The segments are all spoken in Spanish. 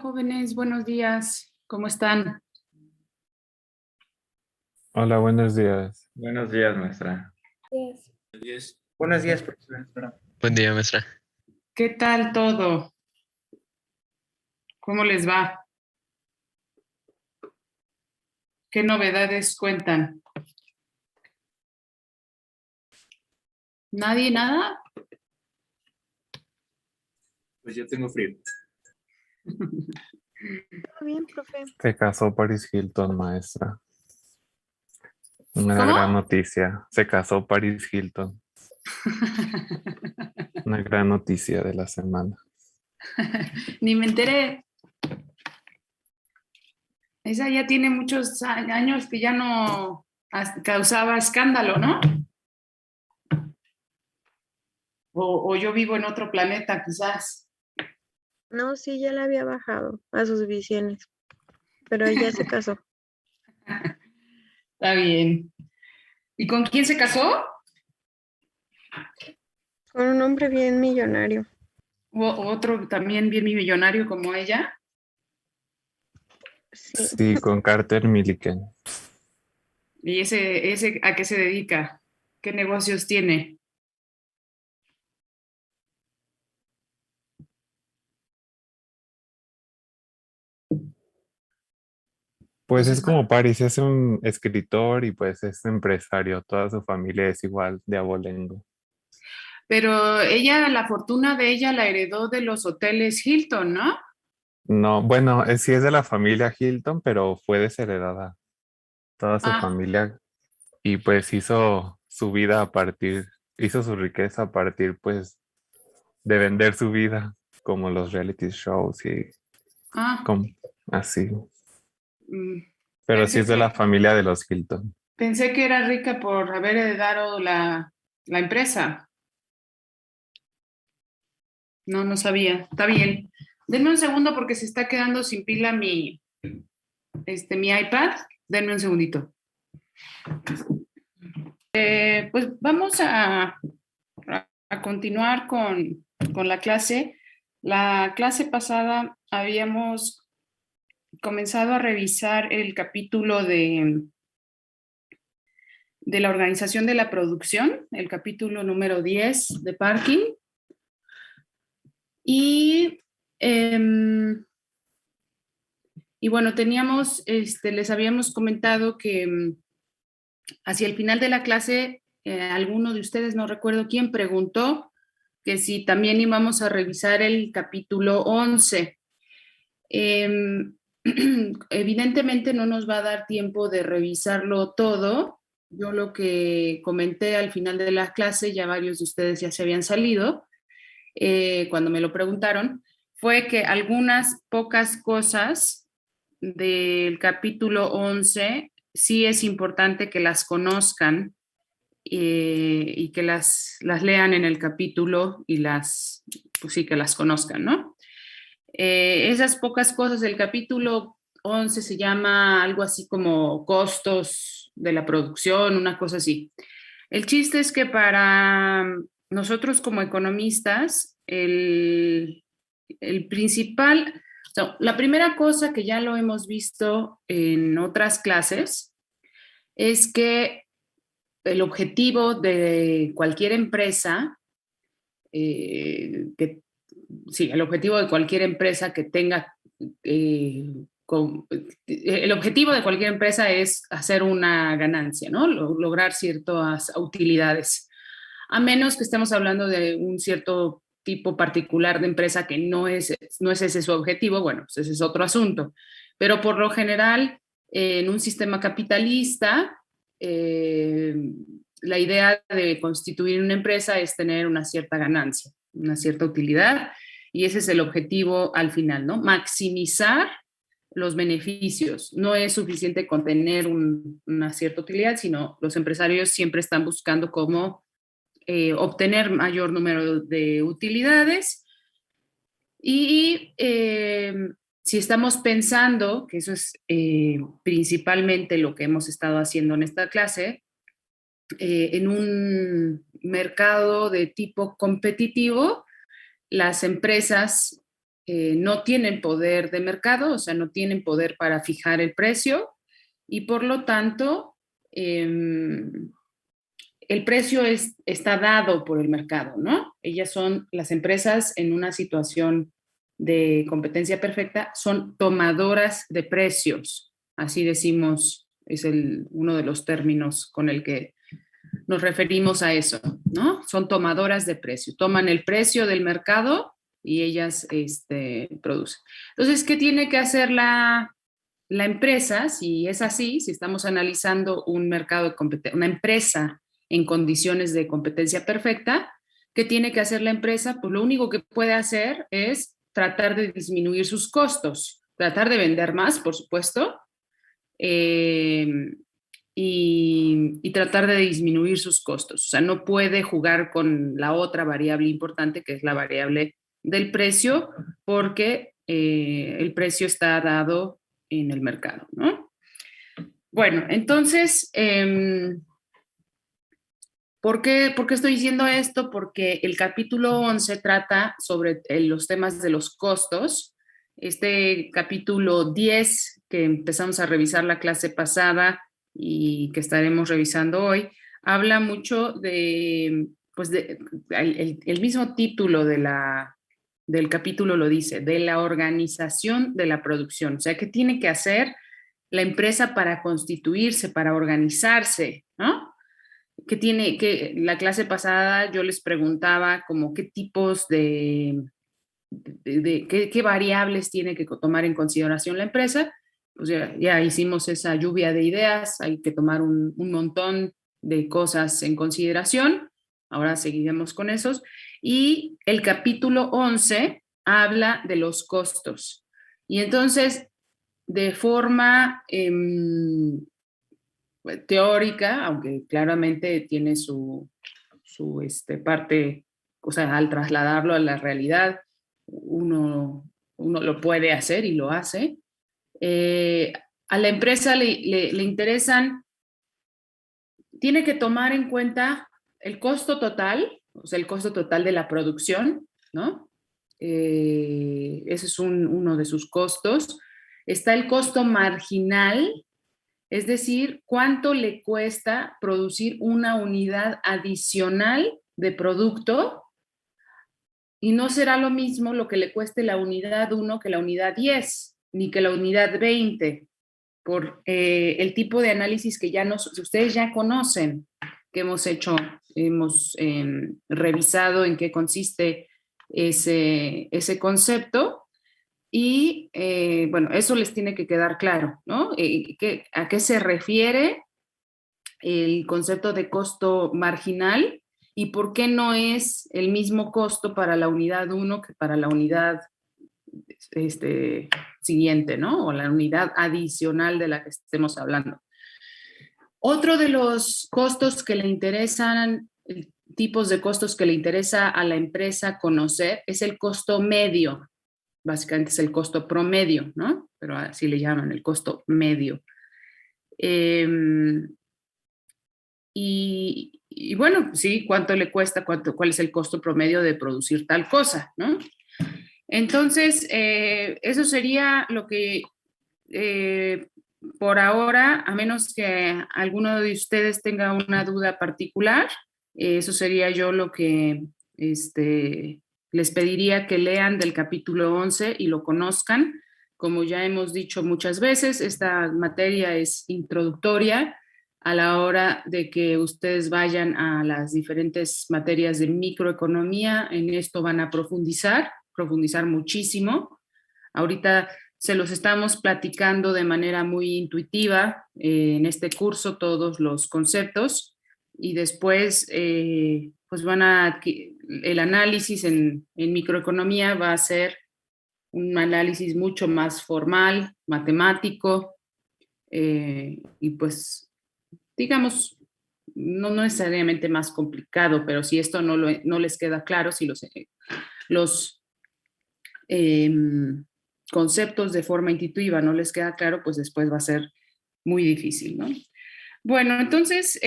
Jóvenes, buenos días. ¿Cómo están? Hola, buenos días. Buenos días, maestra. Yes. Buenos días, profesora. Buen día, maestra. ¿Qué tal todo? ¿Cómo les va? ¿Qué novedades cuentan? ¿Nadie nada? Pues yo tengo frío. Todo bien, profe. Se casó Paris Hilton, maestra. Una ¿Cómo? gran noticia. Se casó Paris Hilton. Una gran noticia de la semana. Ni me enteré. Esa ya tiene muchos años que ya no causaba escándalo, ¿no? O yo vivo en otro planeta, quizás. No, sí, ya la había bajado a sus visiones, pero ella se casó Está bien. ¿Y con quién se casó? con un hombre bien millonario. Otro también bien millonario como ella. Sí, Sí, con Carter Milliken. ¿Y ese a qué se dedica? ¿Qué negocios tiene? Pues Pues es como Paris, es un escritor y pues es empresario. Toda su familia es igual de abolengo. pero ella, la fortuna de ella la heredó de los hoteles Hilton, ¿no? No, bueno, sí es de la familia Hilton, pero fue desheredada. Toda su Ah, familia y pues hizo su vida a partir, hizo su riqueza a partir pues de vender su vida, como los reality shows y ah, como así. mm, Pero sí pensé es de la que, familia de los Hilton. pensé que era rica por haber heredado la empresa. No, no sabía. Está bien. Denme un segundo porque se está quedando sin pila mi iPad. Denme un segundito. Pues vamos a continuar con la clase. La clase pasada habíamos comenzado a revisar el capítulo de la organización de la producción, el capítulo número 10 de Parking. Y, y bueno, les habíamos comentado que hacia el final de la clase, alguno de ustedes, no recuerdo quién, preguntó que si también íbamos a revisar el capítulo 11. Evidentemente no nos va a dar tiempo de revisarlo todo. Yo lo que comenté al final de la clase, ya varios de ustedes ya se habían salido, cuando me lo preguntaron, fue que algunas pocas cosas del capítulo 11 sí es importante que las conozcan y que las lean en el capítulo y pues sí, que las conozcan, ¿no? Esas pocas cosas del capítulo 11 se llama algo así como costos de la producción, una cosa así. El chiste es que para nosotros como economistas, el principal, o sea, la primera cosa que ya lo hemos visto en otras clases es que el objetivo de cualquier empresa, sí, el objetivo de cualquier empresa que tenga, el objetivo de cualquier empresa es hacer una ganancia, ¿no? Lograr ciertas utilidades, a menos que estemos hablando de un cierto tipo particular de empresa que no es ese su objetivo, bueno, pues ese es otro asunto. Pero por lo general, en un sistema capitalista, eh, la idea de constituir una empresa es tener una cierta ganancia, una cierta utilidad, y ese es el objetivo al final, ¿no? Maximizar los beneficios. No es suficiente con tener una cierta utilidad, sino los empresarios siempre están buscando cómo obtener mayor número de utilidades y si estamos pensando, que eso es principalmente lo que hemos estado haciendo en esta clase, en un mercado de tipo competitivo, las empresas no tienen poder de mercado, o sea, no tienen poder para fijar el precio y por lo tanto el precio está dado por el mercado, ¿no? Ellas son las empresas en una situación de competencia perfecta, son tomadoras de precios, así decimos, es uno de los términos con el que nos referimos a eso, ¿no? Son tomadoras de precio, toman el precio del mercado y ellas producen. Entonces, ¿qué tiene que hacer la empresa? Si es así, si estamos analizando un mercado de competencia, una empresa en condiciones de competencia perfecta, ¿qué tiene que hacer la empresa? Pues lo único que puede hacer es tratar de disminuir sus costos, tratar de vender más, por supuesto, y tratar de disminuir sus costos. O sea, no puede jugar con la otra variable importante, que es la variable del precio, porque el precio está dado en el mercado, ¿no? Bueno, entonces, ¿por qué estoy diciendo esto? Porque el capítulo 11 trata sobre los temas de los costos. Este capítulo 10, que empezamos a revisar la clase pasada y que estaremos revisando hoy, habla mucho de, pues el mismo título del capítulo lo dice, de la organización de la producción. O sea, ¿qué tiene que hacer la empresa para constituirse, para organizarse, ¿no? Que la clase pasada yo les preguntaba como qué tipos qué variables tiene que tomar en consideración la empresa. Pues ya hicimos esa lluvia de ideas, hay que tomar un montón de cosas en consideración. Ahora seguiremos con esos. Y el capítulo 11 habla de los costos. Y entonces, de forma teórica, aunque claramente tiene su parte, o sea, al trasladarlo a la realidad, uno lo puede hacer y lo hace. A la empresa le interesan, tiene que tomar en cuenta el costo total, o sea, el costo total de la producción, ¿no? Ese es uno de sus costos. Está el costo marginal, es decir, cuánto le cuesta producir una unidad adicional de producto y no será lo mismo lo que le cueste la unidad 1 que la unidad 10, ni que la unidad 20, por el tipo de análisis que ustedes ya conocen, que hemos hecho, hemos revisado en qué consiste ese concepto. Y bueno, eso les tiene que quedar claro, ¿no? ¿A qué se refiere el concepto de costo marginal y por qué no es el mismo costo para la unidad 1 que para la unidad siguiente, ¿no? O la unidad adicional de la que estemos hablando. Otro de los costos que le interesan, tipos de costos que le interesa a la empresa conocer, es el costo medio. Básicamente es el costo promedio, ¿no? Pero así le llaman, el costo medio. Y bueno, sí, ¿cuánto le cuesta? ¿Cuál es el costo promedio de producir tal cosa, ¿no? Entonces, eso sería lo que por ahora, a menos que alguno de ustedes tenga una duda particular, eso sería yo lo que les pediría que lean del capítulo 11 y lo conozcan. Como ya hemos dicho muchas veces, esta materia es introductoria. A la hora de que ustedes vayan a las diferentes materias de microeconomía, en esto van a profundizar muchísimo. Ahorita se los estamos platicando de manera muy intuitiva en este curso, todos los conceptos, y después pues el análisis en microeconomía va a ser un análisis mucho más formal, matemático, y pues digamos, no necesariamente más complicado, pero si esto no les queda claro, si los conceptos de forma intuitiva no les queda claro, pues después va a ser muy difícil, ¿no? Bueno, entonces,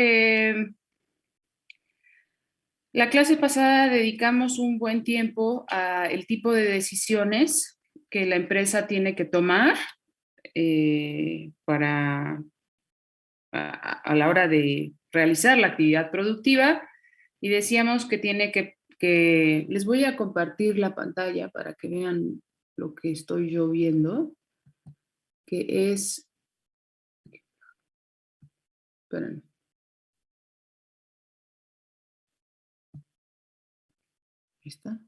la clase pasada dedicamos un buen tiempo al tipo de decisiones que la empresa tiene que tomar a la hora de realizar la actividad productiva, y decíamos que tiene que les voy a compartir la pantalla para que vean lo que estoy yo viendo, que es, esperen. Ahí está.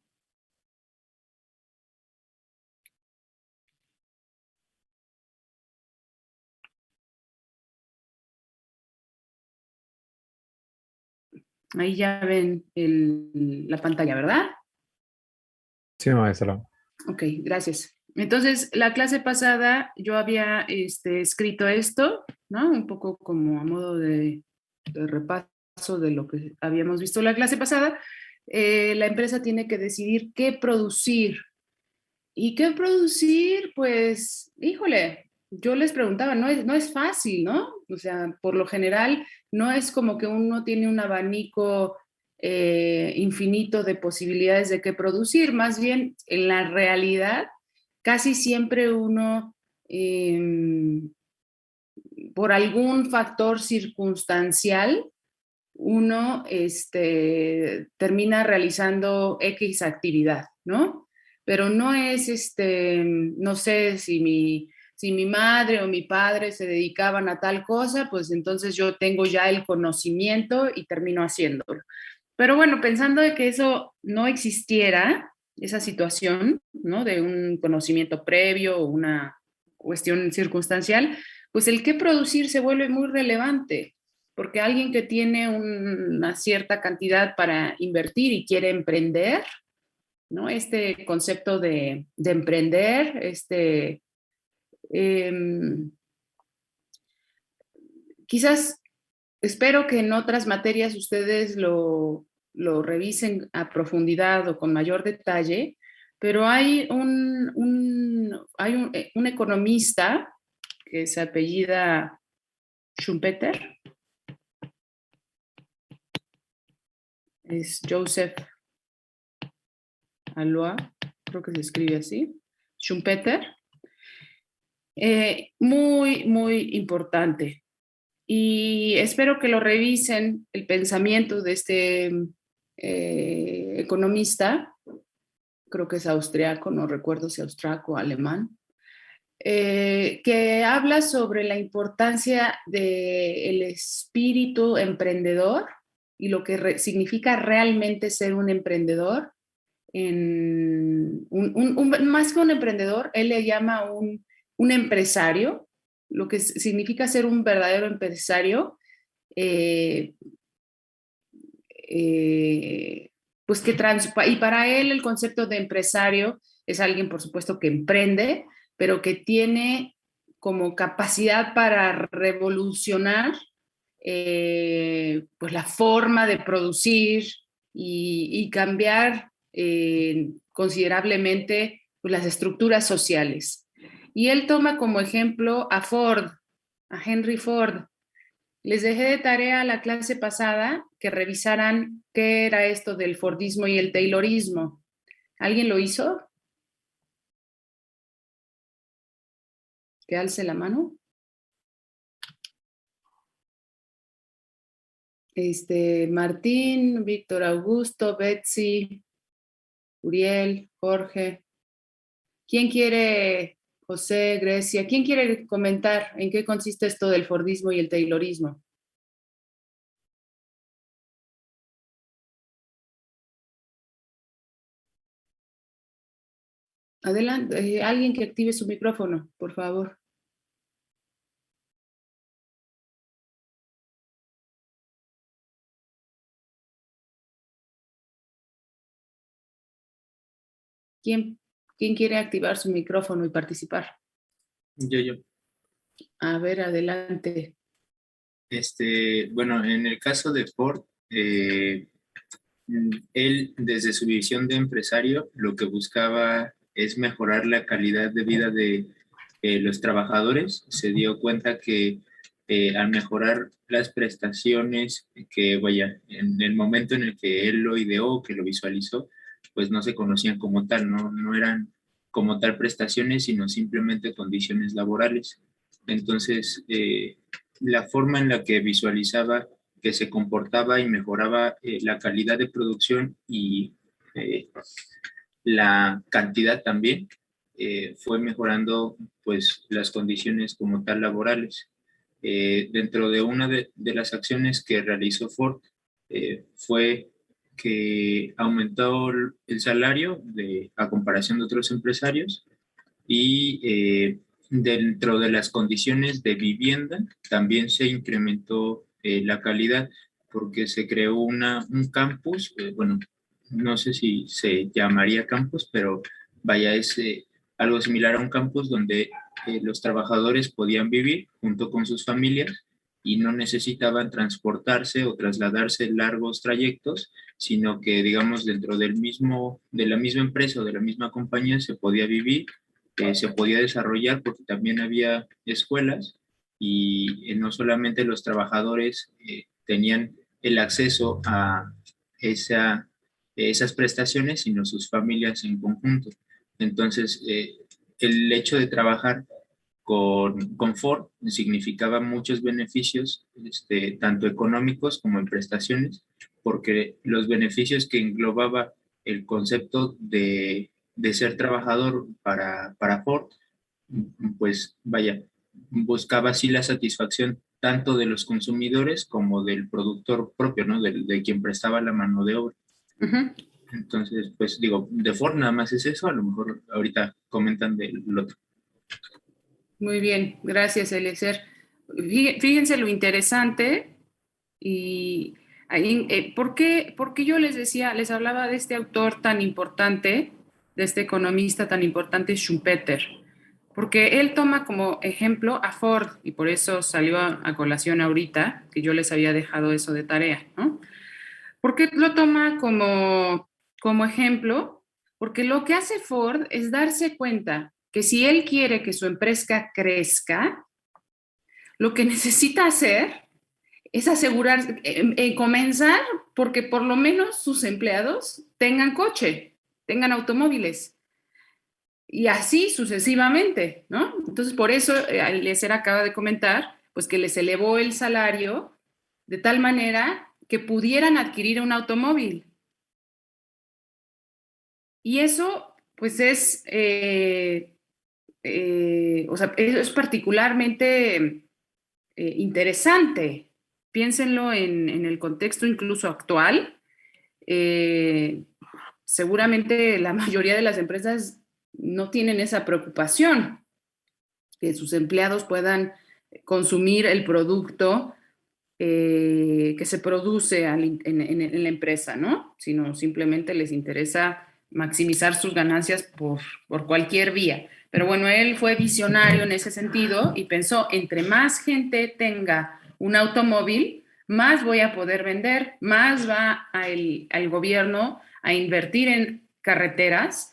Ahí ya ven la pantalla, ¿verdad? Sí, maestra. Ok, gracias. Entonces, la clase pasada yo había escrito esto, ¿no? Un poco como a modo de repaso de lo que habíamos visto la clase pasada. La empresa tiene que decidir qué producir. ¿Y qué producir? Pues, híjole, yo les preguntaba, no es fácil, ¿no? O sea, por lo general, no es como que uno tiene un abanico infinito de posibilidades de qué producir, más bien en la realidad, casi siempre uno, por algún factor circunstancial, uno termina realizando X actividad, ¿no? Pero no es, no sé si mi madre o mi padre se dedicaban a tal cosa, pues entonces yo tengo ya el conocimiento y termino haciéndolo. Pero bueno, pensando de que eso no existiera, esa situación, ¿no? De un conocimiento previo o una cuestión circunstancial, pues el qué producir se vuelve muy relevante, porque alguien que tiene una cierta cantidad para invertir y quiere emprender, ¿no? Este concepto de emprender, em, quizás espero que en otras materias ustedes lo revisen a profundidad o con mayor detalle, pero hay un economista que se apellida Schumpeter, es Joseph Alois, creo que se escribe así, Schumpeter, muy, muy importante. Y espero que lo revisen el pensamiento de este economista, creo que es austriaco, no recuerdo si austriaco o alemán, que habla sobre la importancia del espíritu emprendedor y lo que significa realmente ser un emprendedor. Más que un emprendedor, él le llama un empresario, lo que significa ser un verdadero empresario, eh, eh, pues y para él el concepto de empresario es alguien, por supuesto, que emprende, pero que tiene como capacidad para revolucionar pues la forma de producir y cambiar considerablemente pues, las estructuras sociales. Y él toma como ejemplo a Ford, a Henry Ford. Les dejé de tarea la clase pasada que revisaran qué era esto del Fordismo y el Taylorismo. ¿Alguien lo hizo? Que alce la mano. Martín, Víctor Augusto, Betsy, Uriel, Jorge. ¿Quién quiere, José, Grecia, quién quiere comentar en qué consiste esto del Fordismo y el Taylorismo? Adelante, alguien que active su micrófono, por favor. ¿Quién, quién quiere activar su micrófono y participar? Yo. A ver, adelante. Bueno, en el caso de Ford, él desde su visión de empresario lo que buscaba es mejorar la calidad de vida de los trabajadores. Se dio cuenta que al mejorar las prestaciones, que vaya, en el momento en el que él lo ideó, que lo visualizó, pues no se conocían como tal, no eran como tal prestaciones, sino simplemente condiciones laborales. Entonces, la forma en la que visualizaba que se comportaba y mejoraba la calidad de producción y la cantidad también, fue mejorando pues las condiciones como tal laborales. Dentro de una de las acciones que realizó Ford fue que aumentó el salario a comparación de otros empresarios y dentro de las condiciones de vivienda también se incrementó la calidad porque se creó un campus, bueno, no sé si se llamaría campus, pero vaya, es algo similar a un campus donde los trabajadores podían vivir junto con sus familias y no necesitaban transportarse o trasladarse largos trayectos, sino que, digamos, dentro de la misma empresa o de la misma compañía se podía vivir, se podía desarrollar porque también había escuelas y no solamente los trabajadores tenían el acceso a esas prestaciones, sino sus familias en conjunto. Entonces, el hecho de trabajar con Ford significaba muchos beneficios, tanto económicos como en prestaciones, porque los beneficios que englobaba el concepto de ser trabajador para Ford, pues vaya, buscaba así la satisfacción tanto de los consumidores como del productor propio, ¿no? De quien prestaba la mano de obra. Ujú. Entonces, pues digo, de Ford nada más es eso, a lo mejor ahorita comentan del otro. Muy bien, gracias, Eliezer. Fíjense lo interesante y ahí, ¿por qué yo les decía, les hablaba de este autor tan importante, de este economista tan importante, Schumpeter? Porque él toma como ejemplo a Ford y por eso salió a colación ahorita, que yo les había dejado eso de tarea, ¿no? ¿Por qué lo toma como ejemplo? Porque lo que hace Ford es darse cuenta que si él quiere que su empresa crezca, lo que necesita hacer es asegurar, comenzar porque por lo menos sus empleados tengan coche, tengan automóviles y así sucesivamente, ¿no? Entonces, por eso, Eliezer acaba de comentar, pues que les elevó el salario de tal manera que pudieran adquirir un automóvil. Y eso, pues o sea, es particularmente interesante. Piénsenlo en el contexto incluso actual. Eh, Seguramente la mayoría de las empresas no tienen esa preocupación, que sus empleados puedan consumir el producto que se produce en la empresa, ¿no? Sino simplemente les interesa maximizar sus ganancias por cualquier vía. Pero bueno, él fue visionario en ese sentido y pensó, entre más gente tenga un automóvil, más voy a poder vender, más va al gobierno a invertir en carreteras,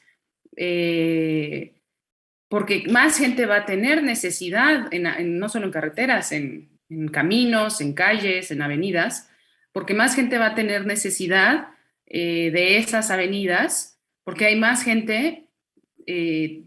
porque más gente va a tener necesidad, no solo en carreteras, en caminos, en calles, en avenidas, porque más gente va a tener necesidad de esas avenidas, porque hay más gente eh,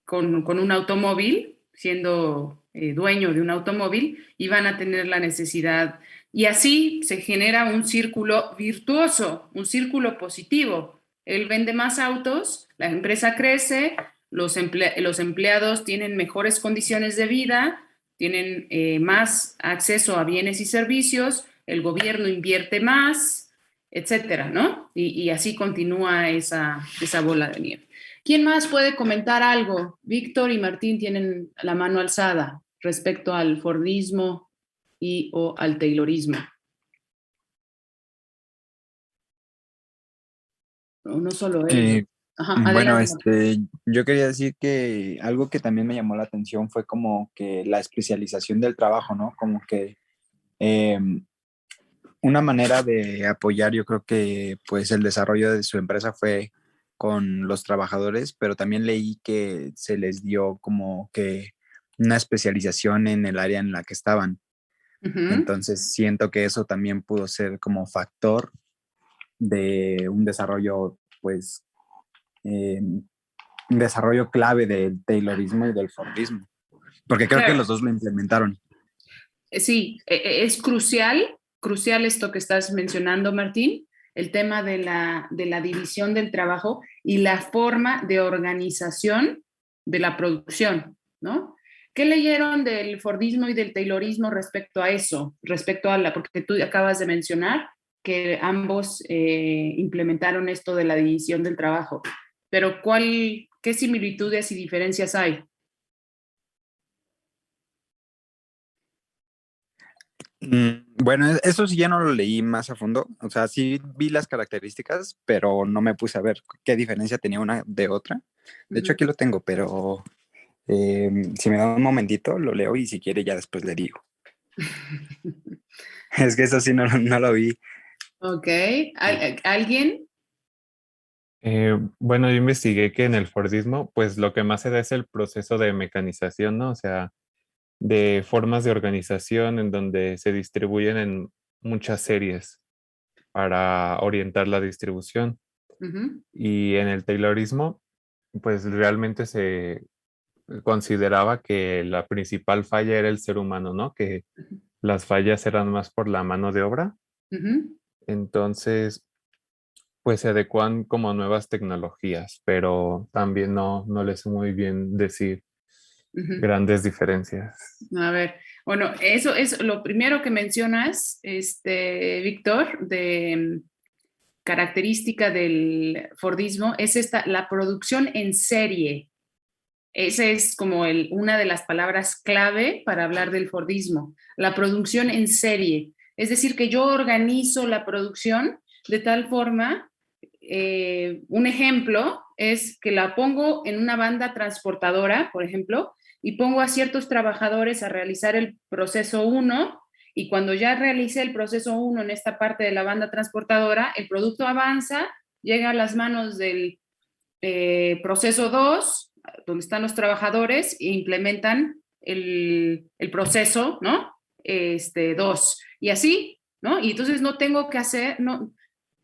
con un automóvil, siendo dueño de un automóvil, y van a tener la necesidad. Y así se genera un círculo virtuoso, un círculo positivo. Él vende más autos, la empresa crece, los empleados tienen mejores condiciones de vida, tienen más acceso a bienes y servicios, el gobierno invierte más, etcétera, ¿no? Y así continúa esa bola de nieve. ¿Quién más puede comentar algo? Víctor y Martín tienen la mano alzada respecto al Fordismo o al Taylorismo. No solo ellos. Ajá, Bueno, adelante. yo quería decir que algo que también me llamó la atención fue como que la especialización del trabajo, ¿no? Como que eh, una manera de apoyar, yo creo que pues el desarrollo de su empresa fue con los trabajadores, pero también leí que se les dio como que una especialización en el área en la que estaban. Uh-huh. Entonces siento que eso también pudo ser como factor de un desarrollo pues eh, desarrollo clave del Taylorismo y del Fordismo, porque creo que Claro. los dos lo implementaron. Sí, es crucial esto que estás mencionando, Martín, el tema de la división del trabajo y la forma de organización de la producción, ¿no? ¿Qué leyeron del Fordismo y del Taylorismo respecto a eso? Respecto a porque tú acabas de mencionar que ambos implementaron esto de la división del trabajo, pero ¿qué similitudes y diferencias hay? Bueno, eso sí ya no lo leí más a fondo. O sea, sí vi las características, pero no me puse a ver qué diferencia tenía una de otra. De hecho, aquí lo tengo, pero si me da un momentito, lo leo y si quiere ya después le digo. Es que eso sí no lo vi. Ok. ¿Alguien? Bueno, yo investigué que en el Fordismo, pues lo que más se da es el proceso de mecanización, ¿no? O sea, de formas de organización en donde se distribuyen en muchas series para orientar la distribución. Ujú. Y en el Taylorismo, pues realmente se consideraba que la principal falla era el ser humano, ¿no? Que las fallas eran más por la mano de obra. Ujú. Entonces, pues se adecuan como nuevas tecnologías, pero también no les sé muy bien decir Ujú. grandes diferencias. A ver, bueno, eso es lo primero que mencionas, Víctor, de característica del Fordismo, es la producción en serie. Esa es como una de las palabras clave para hablar del Fordismo, la producción en serie. Es decir, que yo organizo la producción de tal forma, un ejemplo es que la pongo en una banda transportadora, por ejemplo, y pongo a ciertos trabajadores a realizar el proceso 1 y cuando ya realicé el proceso 1 en esta parte de la banda transportadora, el producto avanza, llega a las manos del proceso 2 donde están los trabajadores e implementan el proceso, ¿no? 2. Y así, ¿no? Y entonces no tengo que hacer, no,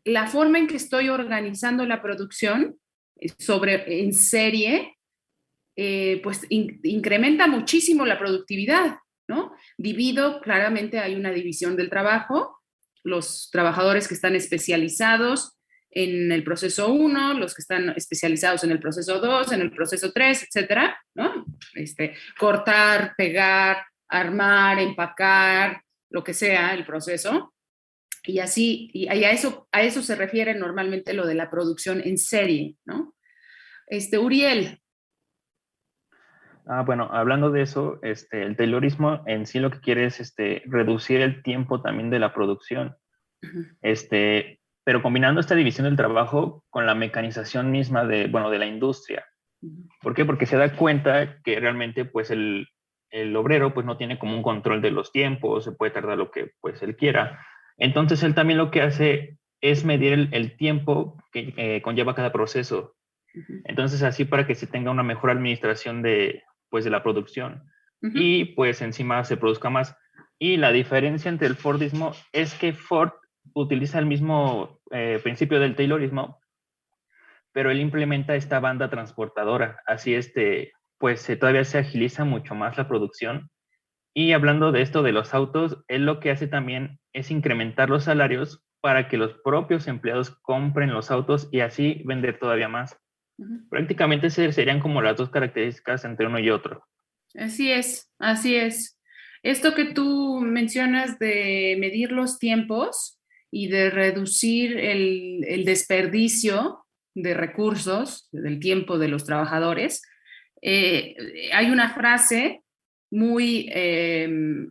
la forma en que estoy organizando la producción en serie, pues incrementa muchísimo la productividad, ¿no? Divido, claramente hay una división del trabajo, los trabajadores que están especializados en el proceso 1, los que están especializados en el proceso 2, en el proceso 3, etcétera, ¿no? Cortar, pegar, armar, empacar, lo que sea el proceso. Y así, a eso se refiere normalmente lo de la producción en serie, ¿no? Uriel. Bueno, hablando de eso, el Taylorismo en sí lo que quiere es reducir el tiempo también de la producción, pero combinando esta división del trabajo con la mecanización misma de la industria. ¿Por qué? Porque se da cuenta que realmente pues el obrero pues no tiene como un control de los tiempos, se puede tardar lo que pues él quiera. Entonces él también lo que hace es medir el tiempo que conlleva cada proceso. Entonces así para que se tenga una mejor administración pues de la producción y pues encima se produzca más. Y la diferencia entre el Fordismo es que Ford utiliza el mismo principio del Taylorismo, pero él implementa esta banda transportadora. Así pues todavía se agiliza mucho más la producción. Y hablando de esto de los autos, él lo que hace también es incrementar los salarios para que los propios empleados compren los autos y así vender todavía más. Prácticamente serían como las dos características entre uno y otro. Así es, así es. Esto que tú mencionas de medir los tiempos y de reducir el desperdicio de recursos, del tiempo de los trabajadores, hay una frase muy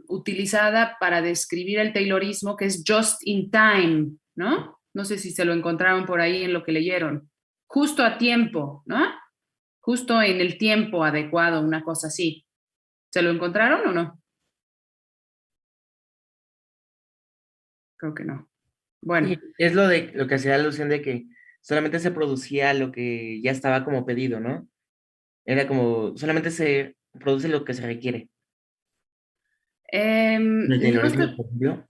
utilizada para describir el Taylorismo que es just in time, ¿no? No sé si se lo encontraron por ahí en lo que leyeron. Justo a tiempo, ¿no? Justo en el tiempo adecuado, una cosa así. ¿Se lo encontraron o no? Creo que no. Bueno. Sí, es lo que hacía alusión de que solamente se producía lo que ya estaba como pedido, ¿no? Era como, solamente se produce lo que se requiere. El No estoy, Taylorismo, por ejemplo.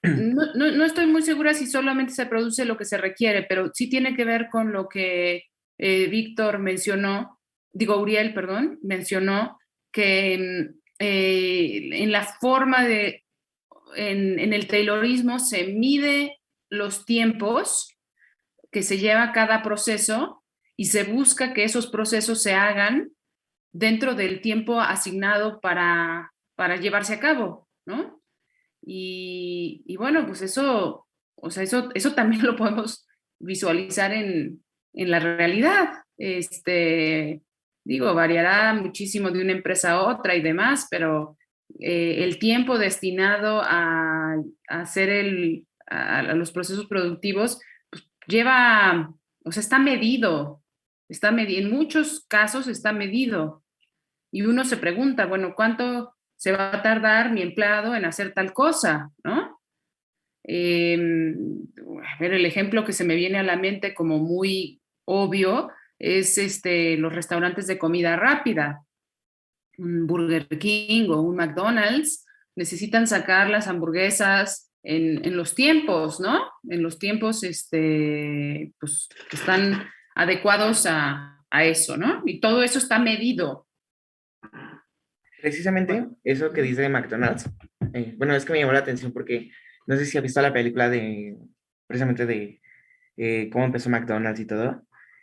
no estoy muy segura si solamente se produce lo que se requiere, pero sí tiene que ver con lo que Víctor mencionó Uriel, perdón, mencionó que en la forma en el Taylorismo se mide los tiempos que se lleva cada proceso y se busca que esos procesos se hagan dentro del tiempo asignado para llevarse a cabo, ¿no? Y bueno, pues eso, o sea, eso también lo podemos visualizar en la realidad. Variará muchísimo de una empresa a otra y demás, pero el tiempo destinado a hacer a los procesos productivos pues, lleva, o sea, está medido, en muchos casos está medido. Y uno se pregunta, bueno, ¿cuánto se va a tardar mi empleado en hacer tal cosa? ¿No? A ver, el ejemplo que se me viene a la mente como muy obvio es los restaurantes de comida rápida. Un Burger King o un McDonald's necesitan sacar las hamburguesas en los tiempos, ¿no? En los tiempos pues, que están adecuados a eso, ¿no? Y todo eso está medido. Precisamente eso que dice de McDonald's, bueno, es que me llamó la atención porque no sé si ha visto la película precisamente de cómo empezó McDonald's y todo.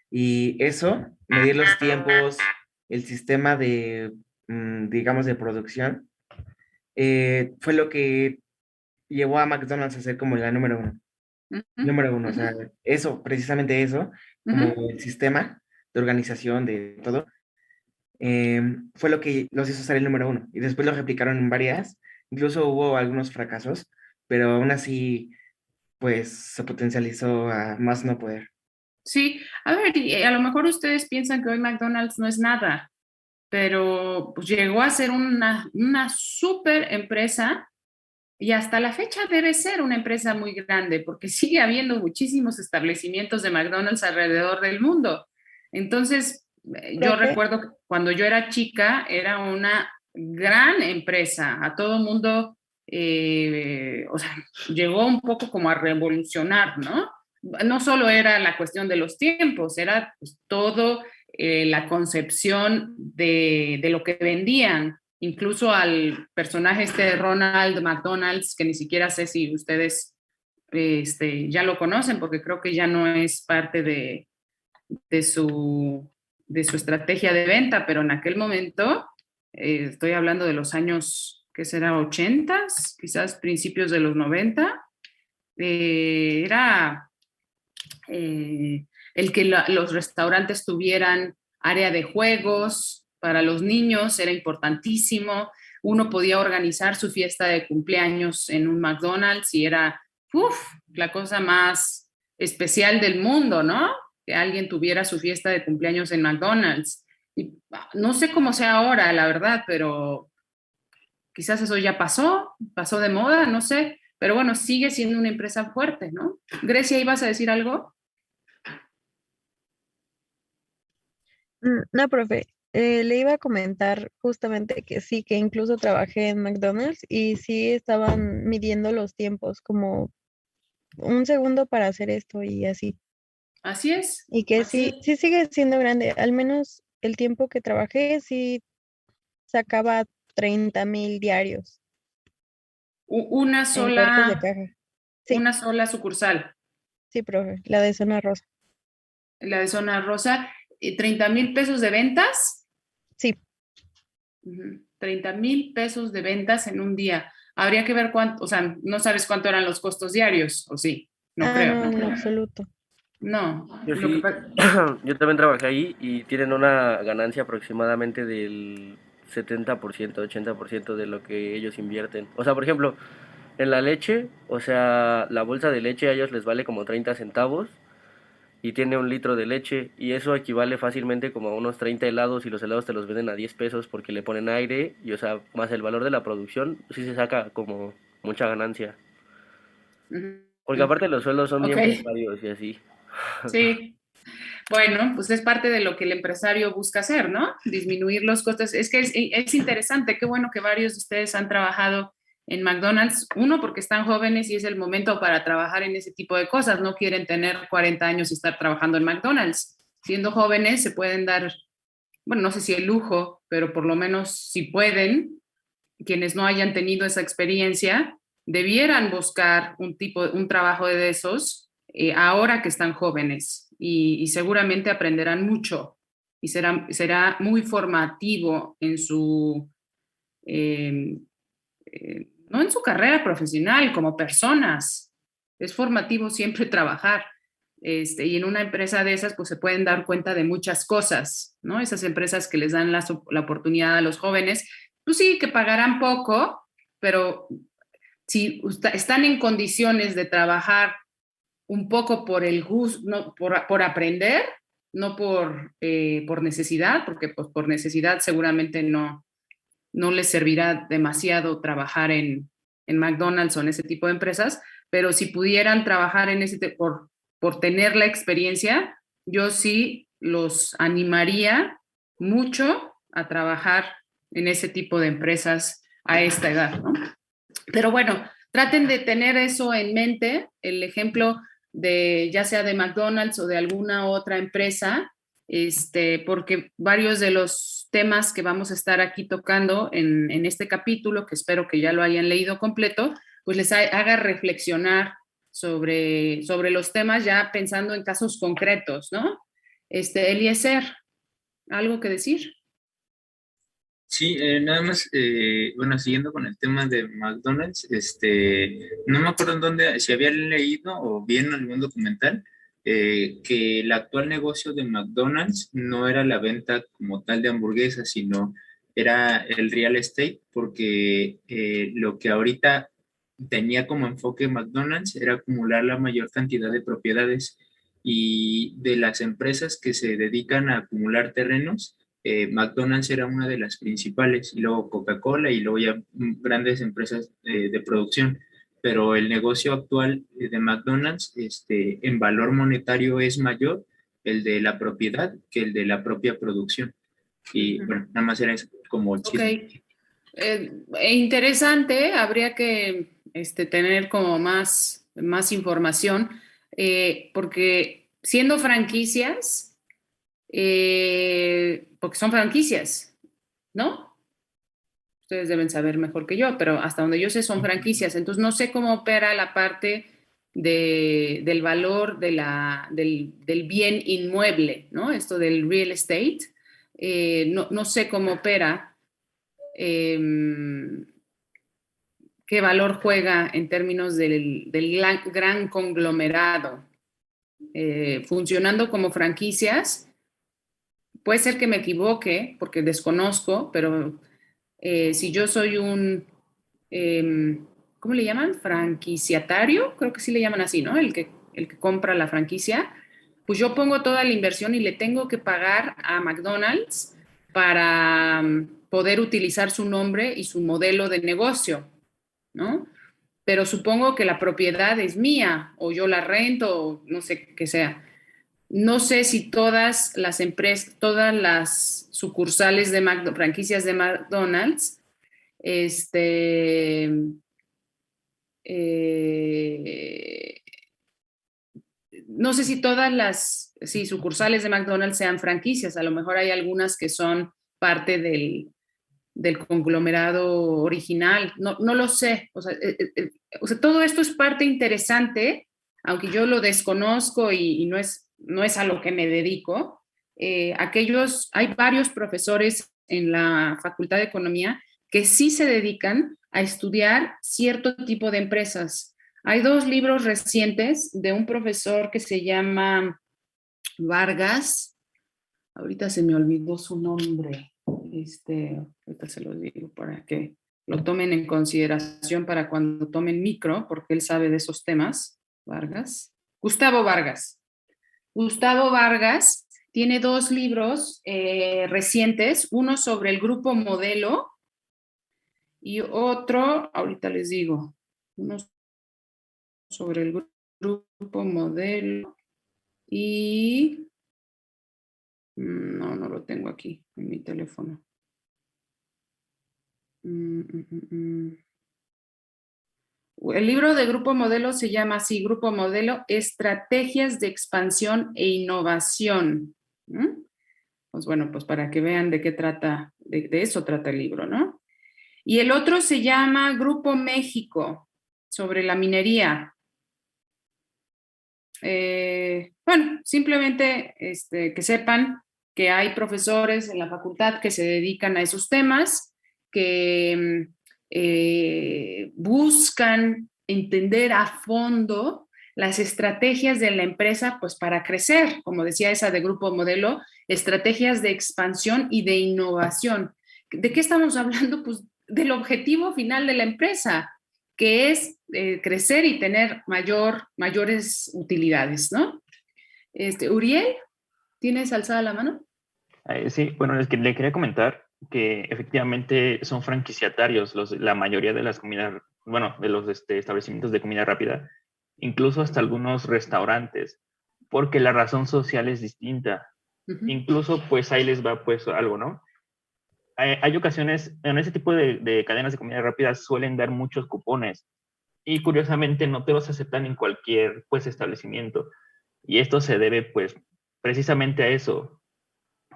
Y eso, medir los tiempos, el sistema digamos, de producción, fue lo que llevó a McDonald's a ser como la número uno. Número uno, o sea, eso, precisamente eso, como el sistema de organización de todo, fue lo que los hizo ser el número uno. Y después lo replicaron en varias, incluso hubo algunos fracasos, pero aún así, pues se potencializó a más no poder. Sí, a ver, a lo mejor ustedes piensan que hoy McDonald's no es nada, pero pues llegó a ser una súper empresa y hasta la fecha debe ser una empresa muy grande porque sigue habiendo muchísimos establecimientos de McDonald's alrededor del mundo. Entonces, yo recuerdo que cuando yo era chica era una gran empresa, a todo mundo, o sea, llegó un poco como a revolucionar, ¿no? No solo era la cuestión de los tiempos, era pues, todo la concepción de lo que vendían, incluso al personaje de Ronald McDonald's, que ni siquiera sé si ustedes ya lo conocen, porque creo que ya no es parte de su estrategia de venta, pero en aquel momento, estoy hablando de los años, ¿qué será? 80s, quizás principios de los 90, era el que los restaurantes tuvieran área de juegos para los niños, era importantísimo. Uno podía organizar su fiesta de cumpleaños en un McDonald's y era la cosa más especial del mundo, ¿no? Que alguien tuviera su fiesta de cumpleaños en McDonald's. Y no sé cómo sea ahora, la verdad, pero quizás eso ya pasó de moda, no sé. Pero bueno, sigue siendo una empresa fuerte, ¿no? Grecia, ¿ibas a decir algo? No, profe, le iba a comentar justamente que sí, que incluso trabajé en McDonald's y sí estaban midiendo los tiempos, como un segundo para hacer esto y así. Así es. Y que sí sigue siendo grande. Al menos el tiempo que trabajé sí sacaba 30,000 diarios Una en cortes de sola, caja. Sí, una sola sucursal. sí, profe, la de zona rosa. La de zona rosa, 30,000 pesos de ventas. Sí. 30,000 pesos de ventas en un día. Habría que ver cuánto, o sea, no sabes cuánto eran los costos diarios, ¿o sí? No creo. No, en absoluto. No. Yo sí, yo también trabajé ahí y tienen una ganancia aproximadamente del 70%, 80% de lo que ellos invierten. O sea, por ejemplo, en la leche, o sea, la bolsa de leche a ellos les vale como 30 centavos y tiene 1 litro de leche y eso equivale fácilmente como a unos 30 helados y los helados te los venden a 10 pesos porque le ponen aire y, o sea, más el valor de la producción, sí se saca como mucha ganancia. Porque aparte los sueldos son bien precarios y así. Sí. Bueno, pues es parte de lo que el empresario busca hacer, ¿no? Disminuir los costos. Es que es interesante, qué bueno que varios de ustedes han trabajado en McDonald's. Uno, porque están jóvenes y es el momento para trabajar en ese tipo de cosas. No quieren tener 40 años y estar trabajando en McDonald's. Siendo jóvenes se pueden dar bueno, no sé si el lujo, pero por lo menos si pueden, quienes no hayan tenido esa experiencia, debieran buscar un trabajo de esos ahora que están jóvenes y seguramente aprenderán mucho y será muy formativo en su, no en su carrera profesional, como personas. Es formativo siempre trabajar. Y en una empresa de esas, pues se pueden dar cuenta de muchas cosas, ¿no? Esas empresas que les dan la oportunidad a los jóvenes, pues sí, que pagarán poco, pero si están en condiciones de trabajar un poco por el gusto, no, por aprender, no por necesidad, porque pues, por necesidad seguramente no les servirá demasiado trabajar en McDonald's o en ese tipo de empresas, pero si pudieran trabajar en por tener la experiencia, yo sí los animaría mucho a trabajar en ese tipo de empresas a esta edad, ¿no? Pero bueno, traten de tener eso en mente, el ejemplo de ya sea de McDonald's o de alguna otra empresa, porque varios de los temas que vamos a estar aquí tocando en este capítulo, que espero que ya lo hayan leído completo, pues les haga reflexionar sobre los temas ya pensando en casos concretos, ¿no? Eliezer, ¿algo que decir? Sí, nada más, bueno, siguiendo con el tema de McDonald's, no me acuerdo en dónde, si había leído o vi en algún documental, que el actual negocio de McDonald's no era la venta como tal de hamburguesas, sino era el real estate, porque lo que ahorita tenía como enfoque McDonald's era acumular la mayor cantidad de propiedades y de las empresas que se dedican a acumular terrenos. McDonald's era una de las principales, y luego Coca-Cola, y luego ya grandes empresas de producción. Pero el negocio actual de McDonald's, en valor monetario es mayor el de la propiedad que el de la propia producción. Y bueno, nada más era eso, como chisme. Ok. Interesante, habría que tener como más información, porque siendo franquicias, porque son franquicias, ¿no? Ustedes deben saber mejor que yo, pero hasta donde yo sé son franquicias, entonces no sé cómo opera la parte del valor del bien inmueble, ¿no? Esto del real estate, no sé cómo opera, eh, qué valor juega en términos del gran conglomerado. Funcionando como franquicias, puede ser que me equivoque porque desconozco, pero si yo soy ¿cómo le llaman? Franquiciatario, creo que sí le llaman así, ¿no? El que compra la franquicia, pues yo pongo toda la inversión y le tengo que pagar a McDonald's para poder utilizar su nombre y su modelo de negocio, ¿no? Pero supongo que la propiedad es mía o yo la rento o no sé qué sea. No sé si todas las empresas, todas las sucursales de franquicias de McDonald's, eh, no sé si todas las sucursales de McDonald's sean franquicias, a lo mejor hay algunas que son parte del conglomerado original, no lo sé, o sea, todo esto es parte interesante, aunque yo lo desconozco y no es a lo que me dedico. Hay varios profesores en la Facultad de Economía que sí se dedican a estudiar cierto tipo de empresas. Hay 2 libros recientes de un profesor que se llama Vargas, ahorita se me olvidó su nombre, ahorita se los digo para que lo tomen en consideración para cuando tomen micro, porque él sabe de esos temas. Gustavo Vargas. Gustavo Vargas tiene 2 libros recientes, uno sobre el grupo modelo y otro, ahorita les digo, uno sobre el grupo modelo y no lo tengo aquí en mi teléfono. El libro de Grupo Modelo se llama así, Grupo Modelo, Estrategias de Expansión e Innovación. Pues bueno, pues para que vean de qué trata, de eso trata el libro, ¿no? Y el otro se llama Grupo México, sobre la minería. Bueno, simplemente que sepan que hay profesores en la facultad que se dedican a esos temas, que buscan entender a fondo las estrategias de la empresa, pues para crecer, como decía esa de Grupo Modelo, estrategias de expansión y de innovación. ¿De qué estamos hablando? Pues del objetivo final de la empresa, que es crecer y tener mayores utilidades, ¿no? Uriel, ¿tienes alzada la mano? Sí, bueno, es que le quería comentar que efectivamente son franquiciatarios la mayoría de las comidas, bueno, de los establecimientos de comida rápida, incluso hasta algunos restaurantes, porque la razón social es distinta. Incluso, pues ahí les va pues algo, ¿no? Hay ocasiones, en ese tipo de cadenas de comida rápida suelen dar muchos cupones y curiosamente no te los aceptan en cualquier pues establecimiento. Y esto se debe pues precisamente a eso,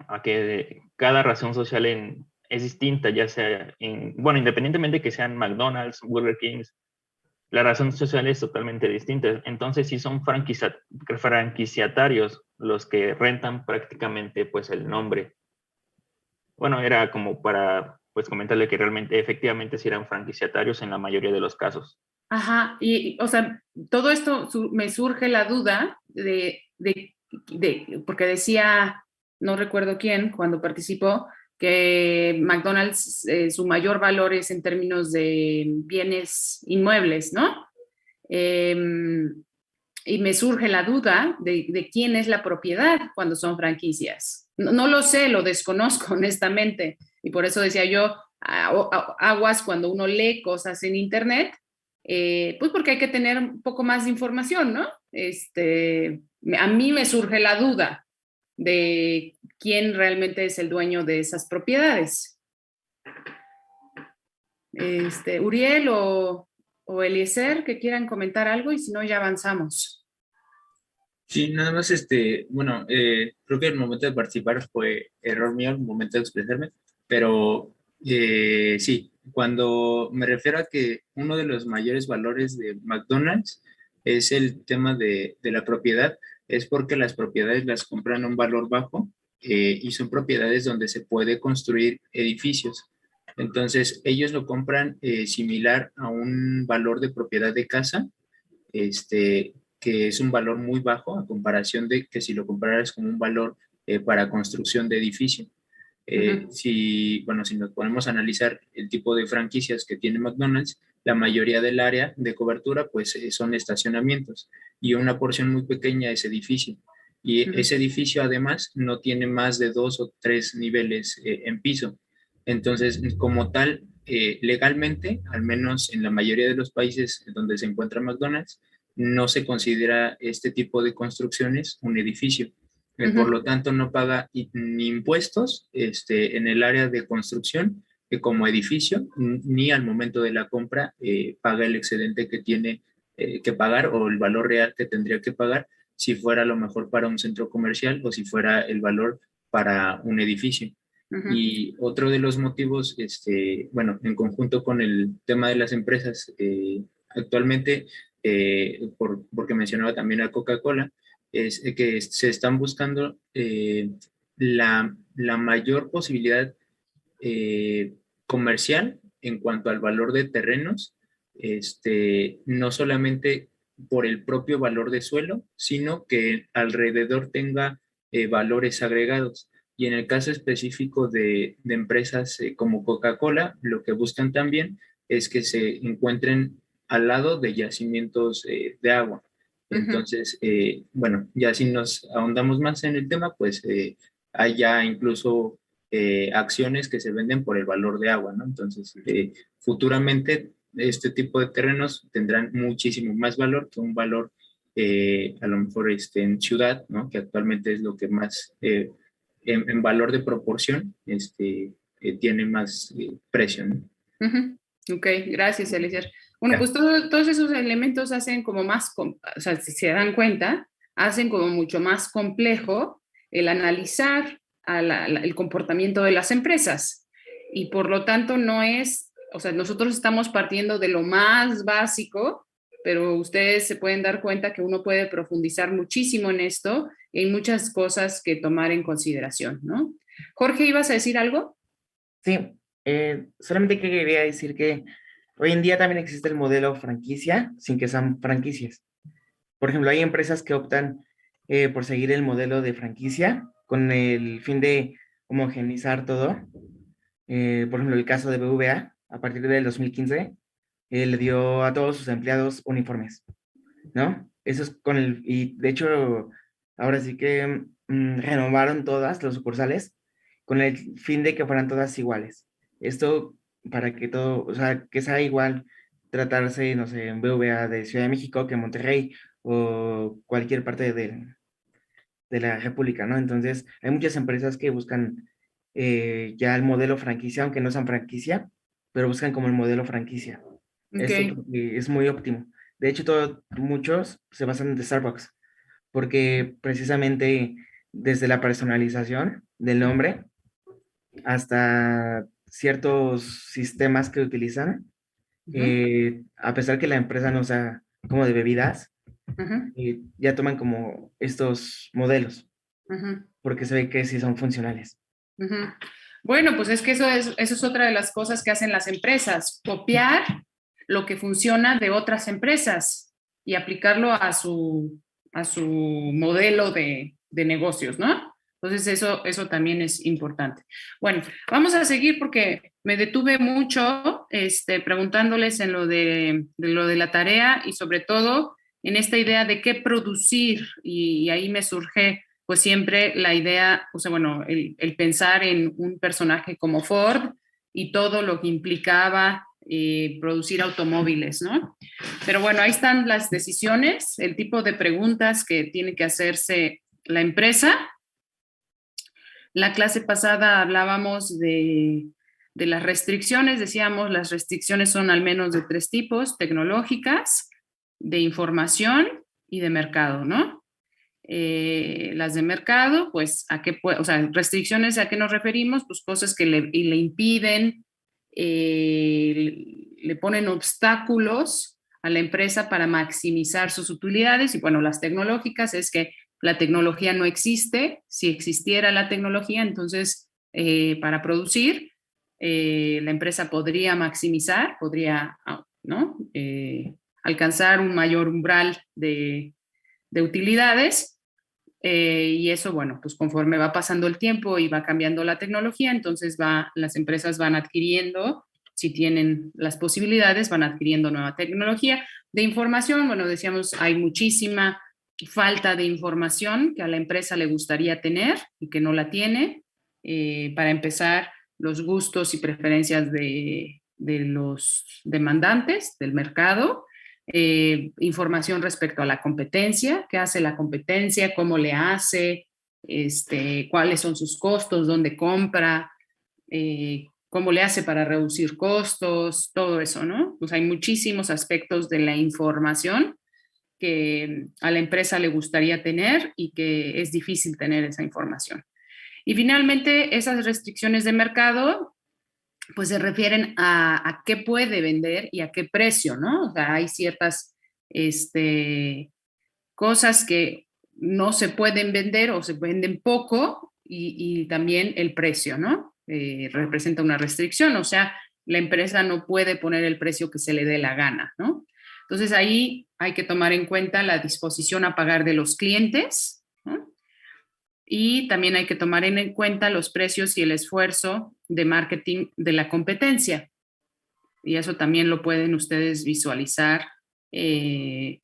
a que cada razón social es distinta, ya sea bueno, independientemente de que sean McDonald's, Burger King, la razón social es totalmente distinta. Entonces sí son franquiciatarios los que rentan prácticamente pues el nombre. Bueno, era como para pues comentarle que realmente, efectivamente, sí eran franquiciatarios en la mayoría de los casos. Ajá, y o sea, todo esto me surge la duda porque decía, no recuerdo quién, cuando participó, que McDonald's, su mayor valor es en términos de bienes inmuebles, ¿no? Y me surge la duda de quién es la propiedad cuando son franquicias. No lo sé, lo desconozco honestamente, y por eso decía yo, aguas cuando uno lee cosas en internet, pues porque hay que tener un poco más de información, ¿no? A mí me surge la duda de quién realmente es el dueño de esas propiedades. Uriel o Eliezer, que quieran comentar algo, y si no ya avanzamos. Sí, nada más, bueno, creo que el momento de participar fue error mío, el momento de expresarme, pero sí, cuando me refiero a que uno de los mayores valores de McDonald's es el tema de la propiedad, es porque las propiedades las compran a un valor bajo y son propiedades donde se puede construir edificios. Entonces, ellos lo compran similar a un valor de propiedad de casa, que es un valor muy bajo a comparación de que si lo compararas con un valor para construcción de edificio. Bueno, si nos ponemos a analizar el tipo de franquicias que tiene McDonald's, la mayoría del área de cobertura pues son estacionamientos y una porción muy pequeña es edificio. Y ese edificio además no tiene más de 2 o 3 niveles en piso. Entonces, como tal, legalmente, al menos en la mayoría de los países donde se encuentra McDonald's, no se considera este tipo de construcciones un edificio. Por lo tanto, no paga ni impuestos en el área de construcción como edificio, ni al momento de la compra paga el excedente que tiene que pagar o el valor real que tendría que pagar si fuera a lo mejor para un centro comercial o si fuera el valor para un edificio. Y otro de los motivos, bueno, en conjunto con el tema de las empresas, actualmente, porque mencionaba también a Coca-Cola, es que se están buscando la mayor posibilidad comercial en cuanto al valor de terrenos, no solamente por el propio valor de suelo, sino que alrededor tenga valores agregados. Y en el caso específico de empresas como Coca-Cola, lo que buscan también es que se encuentren al lado de yacimientos de agua. Entonces, bueno, ya si nos ahondamos más en el tema, pues hay ya incluso acciones que se venden por el valor de agua, ¿no? Entonces, futuramente este tipo de terrenos tendrán muchísimo más valor que un valor a lo mejor en ciudad, ¿no? Que actualmente es lo que más en valor de proporción tiene más precio, ¿no? Ok, gracias, Eliezer. Bueno, pues todos esos elementos hacen como más, o sea, si se dan cuenta, hacen como mucho más complejo el analizar el comportamiento de las empresas. Y por lo tanto no es, o sea, nosotros estamos partiendo de lo más básico, pero ustedes se pueden dar cuenta que uno puede profundizar muchísimo en esto y hay muchas cosas que tomar en consideración, ¿no? Jorge, ¿ibas a decir algo? Sí, solamente que quería decir que hoy en día también existe el modelo franquicia sin que sean franquicias. Por ejemplo, hay empresas que optan por seguir el modelo de franquicia con el fin de homogeneizar todo. Por ejemplo, el caso de BVA, a partir del 2015, le dio a todos sus empleados uniformes, ¿no? Eso es con el, y de hecho, ahora sí que renovaron todas las sucursales con el fin de que fueran todas iguales. Esto para que todo, o sea, que sea igual tratarse, no sé, en BVA de Ciudad de México que en Monterrey o cualquier parte de la República, ¿no? Entonces, hay muchas empresas que buscan ya el modelo franquicia, aunque no sean franquicia, pero buscan como el modelo franquicia. Esto Okay. es muy óptimo. De hecho, muchos se basan en Starbucks, porque precisamente desde la personalización del nombre hasta ciertos sistemas que utilizan, a pesar que la empresa no sea como de bebidas, ya toman como estos modelos, porque se ve que sí son funcionales. Bueno, pues es que eso es otra de las cosas que hacen las empresas, copiar lo que funciona de otras empresas y aplicarlo a su modelo de negocios, ¿no? Entonces eso también es importante. Bueno, vamos a seguir porque me detuve mucho preguntándoles en lo de la tarea y sobre todo en esta idea de qué producir y ahí me surge pues siempre la idea, o sea, bueno, el pensar en un personaje como Ford y todo lo que implicaba producir automóviles, ¿no? Pero bueno, ahí están las decisiones, el tipo de preguntas que tiene que hacerse la empresa. La clase pasada hablábamos de las restricciones, decíamos las restricciones son al menos de 3 tipos, tecnológicas, de información y de mercado, ¿no? Las de mercado, pues, o sea, restricciones a qué nos referimos, pues cosas que le impiden, le ponen obstáculos a la empresa para maximizar sus utilidades y bueno, las tecnológicas es que la tecnología no existe, si existiera la tecnología, entonces para producir, la empresa podría maximizar, podría, ¿no? Alcanzar un mayor umbral de utilidades y eso, bueno, pues conforme va pasando el tiempo y va cambiando la tecnología, entonces las empresas van adquiriendo, si tienen las posibilidades, van adquiriendo nueva tecnología. De información, bueno, decíamos, hay muchísima falta de información que a la empresa le gustaría tener y que no la tiene. Para empezar, los gustos y preferencias de los demandantes del mercado, información respecto a la competencia, qué hace la competencia, cómo le hace, cuáles son sus costos, dónde compra, cómo le hace para reducir costos, todo eso, ¿no? Pues hay muchísimos aspectos de la información que a la empresa le gustaría tener y que es difícil tener esa información. Y finalmente, esas restricciones de mercado pues se refieren a qué puede vender y a qué precio, ¿no? O sea, hay ciertas cosas que no se pueden vender o se venden poco y también el precio, ¿no? Representa una restricción, o sea, la empresa no puede poner el precio que se le dé la gana, ¿no? Entonces ahí hay que tomar en cuenta la disposición a pagar de los clientes, ¿no? Y también hay que tomar en cuenta los precios y el esfuerzo de marketing de la competencia. Y eso también lo pueden ustedes visualizar en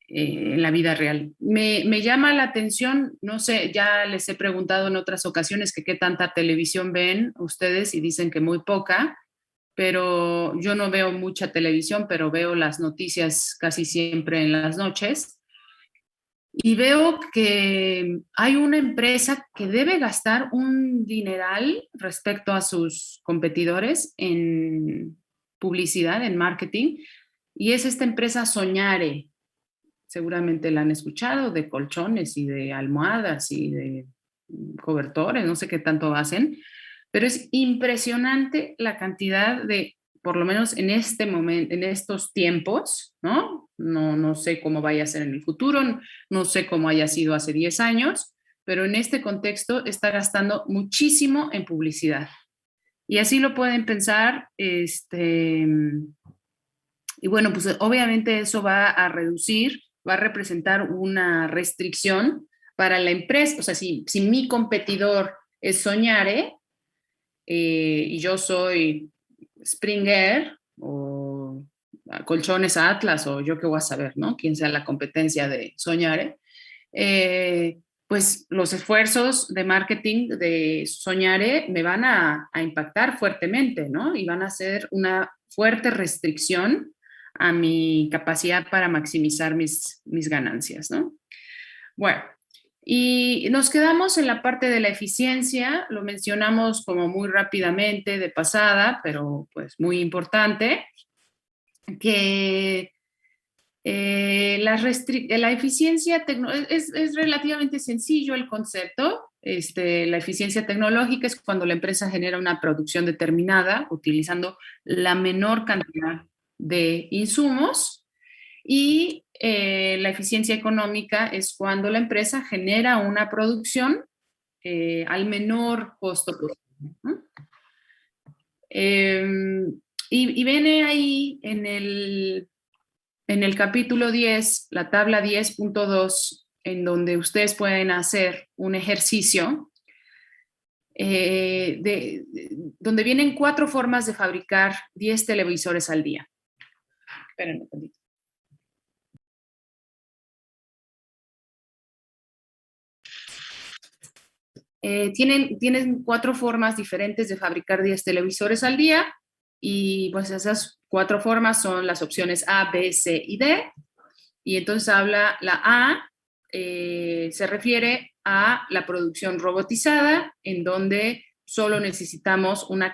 la vida real. Me llama la atención, no sé, ya les he preguntado en otras ocasiones que qué tanta televisión ven ustedes y dicen que muy poca, pero yo no veo mucha televisión, pero veo las noticias casi siempre en las noches. Y veo que hay una empresa que debe gastar un dineral respecto a sus competidores en publicidad, en marketing, y es esta empresa Soñare. Seguramente la han escuchado, de colchones y de almohadas y de cobertores, no sé qué tanto hacen, pero es impresionante la cantidad de, por lo menos en este momento, en estos tiempos, ¿no? No sé cómo vaya a ser en el futuro, no sé cómo haya sido hace 10 años, pero en este contexto está gastando muchísimo en publicidad. Y así lo pueden pensar, y bueno, pues obviamente eso va a reducir, va a representar una restricción para la empresa. O sea, si mi competidor es Soñare y yo soy Springer o Colchones Atlas o yo qué voy a saber, ¿no? Quién sea la competencia de Soñare. Pues los esfuerzos de marketing de Soñare me van a impactar fuertemente, ¿no? Y van a hacer una fuerte restricción a mi capacidad para maximizar mis ganancias, ¿no? Bueno, y nos quedamos en la parte de la eficiencia, lo mencionamos como muy rápidamente de pasada, pero pues muy importante, que la eficiencia es relativamente sencillo el concepto. La eficiencia tecnológica es cuando la empresa genera una producción determinada utilizando la menor cantidad de insumos y la eficiencia económica es cuando la empresa genera una producción al menor costo posible, ¿no? Y viene ahí en el capítulo 10, la tabla 10.2, en donde ustedes pueden hacer un ejercicio donde vienen 4 formas de fabricar 10 televisores al día. Espérenme un poquito. Tienen 4 formas diferentes de fabricar 10 televisores al día y pues esas 4 formas son las opciones A, B, C y D. Y entonces habla la A, se refiere a la producción robotizada, en donde solo necesitamos una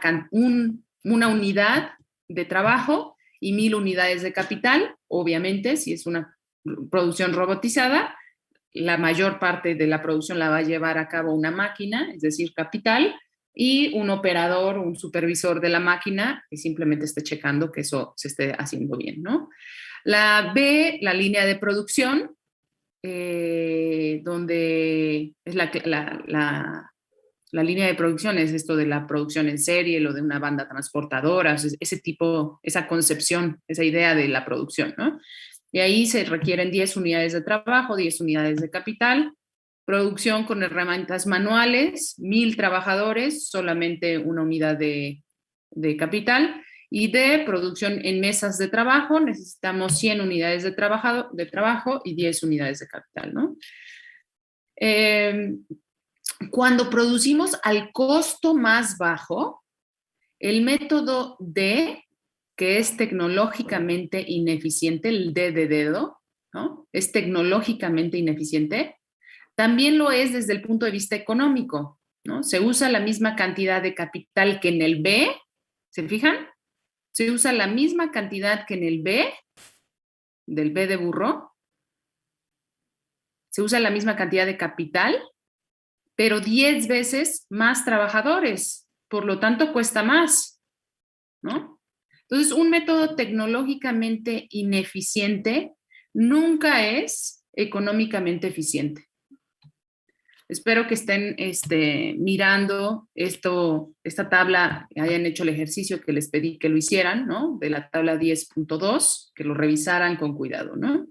unidad de trabajo y 1000 unidades de capital. Obviamente, si es una producción robotizada, la mayor parte de la producción la va a llevar a cabo una máquina, es decir, capital, y un operador, un supervisor de la máquina que simplemente esté checando que eso se esté haciendo bien, ¿no? La B, la línea de producción, donde es la línea de producción es esto de la producción en serie, lo de una banda transportadora, ese tipo, esa concepción, esa idea de la producción, ¿no? Y ahí se requieren 10 unidades de trabajo, 10 unidades de capital, producción con herramientas manuales, 1000 trabajadores, solamente una unidad de capital, y de producción en mesas de trabajo, necesitamos 100 unidades de trabajo y 10 unidades de capital, ¿no? Cuando producimos al costo más bajo, el método D, que es tecnológicamente ineficiente, el D de dedo, ¿no? Es tecnológicamente ineficiente, también lo es desde el punto de vista económico, ¿no? Se usa la misma cantidad de capital que en el B, ¿se fijan? Se usa la misma cantidad que en el B, del B de burro, se usa la misma cantidad de capital, pero 10 veces más trabajadores, por lo tanto cuesta más, ¿no? Entonces, un método tecnológicamente ineficiente nunca es económicamente eficiente. Espero que estén mirando esta tabla, hayan hecho el ejercicio que les pedí que lo hicieran, ¿no? De la tabla 10.2, que lo revisaran con cuidado, ¿no?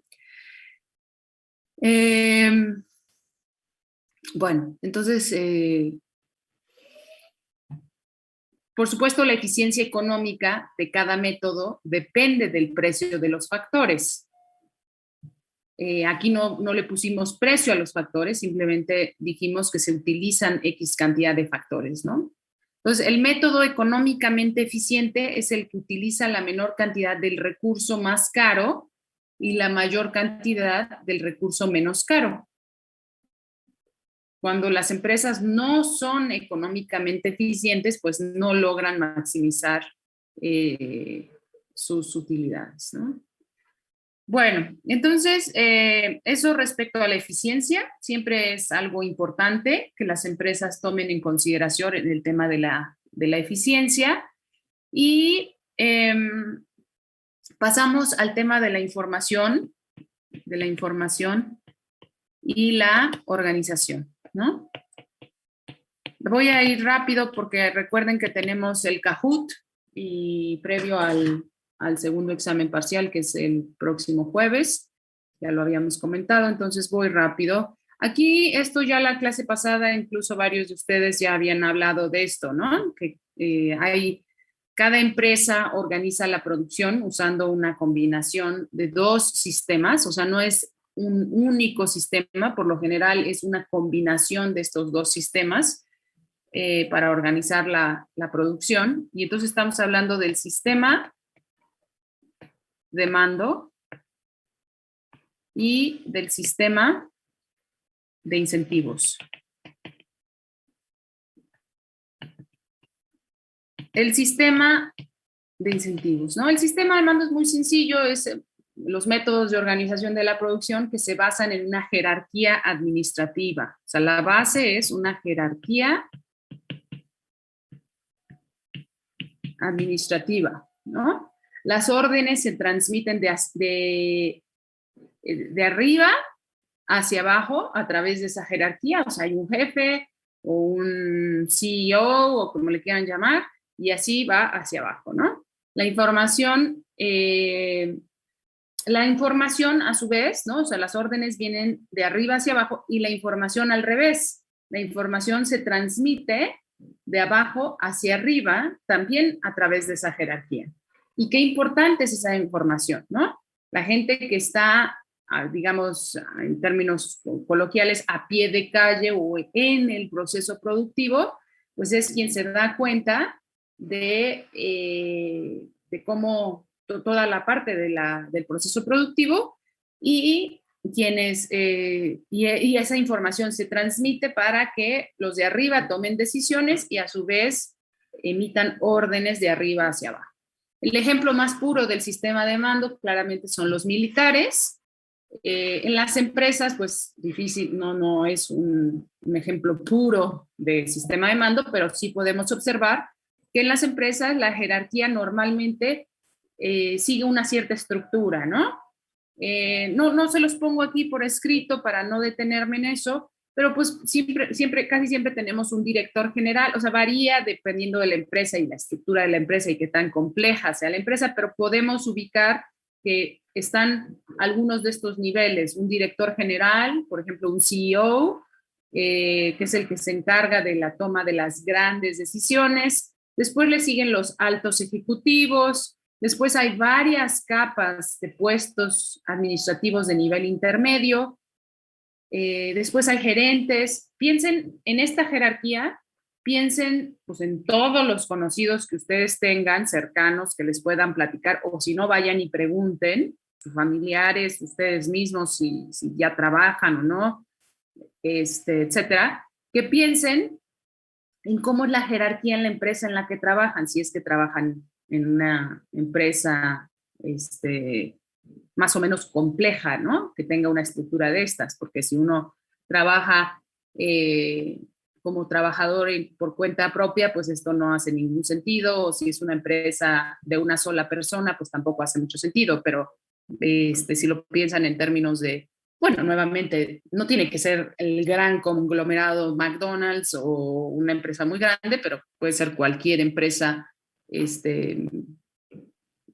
Bueno, entonces, por supuesto, la eficiencia económica de cada método depende del precio de los factores. Aquí no le pusimos precio a los factores, simplemente dijimos que se utilizan X cantidad de factores, ¿no? Entonces, el método económicamente eficiente es el que utiliza la menor cantidad del recurso más caro y la mayor cantidad del recurso menos caro. Cuando las empresas no son económicamente eficientes, pues no logran maximizar sus utilidades, ¿no? Bueno, entonces, eso respecto a la eficiencia, siempre es algo importante que las empresas tomen en consideración en el tema de la eficiencia. Y pasamos al tema de la información y la organización, ¿no? Voy a ir rápido porque recuerden que tenemos el Kahoot y previo al segundo examen parcial, que es el próximo jueves, ya lo habíamos comentado, entonces voy rápido. Aquí, esto ya la clase pasada, incluso varios de ustedes ya habían hablado de esto, ¿no? Que cada empresa organiza la producción usando una combinación de dos sistemas, o sea, no es un único sistema, por lo general es una combinación de estos dos sistemas para organizar la producción. Y entonces estamos hablando del sistema de mando y del sistema de incentivos. El sistema de incentivos, ¿no? El sistema de mando es muy sencillo, es los métodos de organización de la producción que se basan en una jerarquía administrativa. O sea, la base es una jerarquía administrativa, ¿no? Las órdenes se transmiten de arriba hacia abajo a través de esa jerarquía, o sea, hay un jefe o un CEO o como le quieran llamar, y así va hacia abajo, ¿no? La información a su vez, ¿no? O sea, las órdenes vienen de arriba hacia abajo y la información al revés. La información se transmite de abajo hacia arriba también a través de esa jerarquía. Y qué importante es esa información, ¿no? La gente que está, digamos, en términos coloquiales, a pie de calle o en el proceso productivo, pues es quien se da cuenta de cómo toda la parte del proceso productivo y y esa información se transmite para que los de arriba tomen decisiones y a su vez emitan órdenes de arriba hacia abajo. El ejemplo más puro del sistema de mando claramente son los militares. En las empresas, pues difícil, no es un ejemplo puro de sistema de mando, pero sí podemos observar que en las empresas la jerarquía normalmente sigue una cierta estructura, ¿no? No se los pongo aquí por escrito para no detenerme en eso, pero pues casi siempre tenemos un director general, o sea, varía dependiendo de la empresa y la estructura de la empresa y qué tan compleja sea la empresa, pero podemos ubicar que están algunos de estos niveles, un director general, por ejemplo, un CEO, que es el que se encarga de la toma de las grandes decisiones, después le siguen los altos ejecutivos. Después hay varias capas de puestos administrativos de nivel intermedio. Después hay gerentes. Piensen en esta jerarquía, piensen pues, en todos los conocidos que ustedes tengan cercanos que les puedan platicar, o si no, vayan y pregunten, sus familiares, ustedes mismos, si ya trabajan o no, etcétera, que piensen en cómo es la jerarquía en la empresa en la que trabajan, si es que trabajan en una empresa más o menos compleja, ¿no? Que tenga una estructura de estas, porque si uno trabaja como trabajador por cuenta propia, pues esto no hace ningún sentido, o si es una empresa de una sola persona, pues tampoco hace mucho sentido, pero si lo piensan en términos de, bueno, nuevamente, no tiene que ser el gran conglomerado McDonald's o una empresa muy grande, pero puede ser cualquier empresa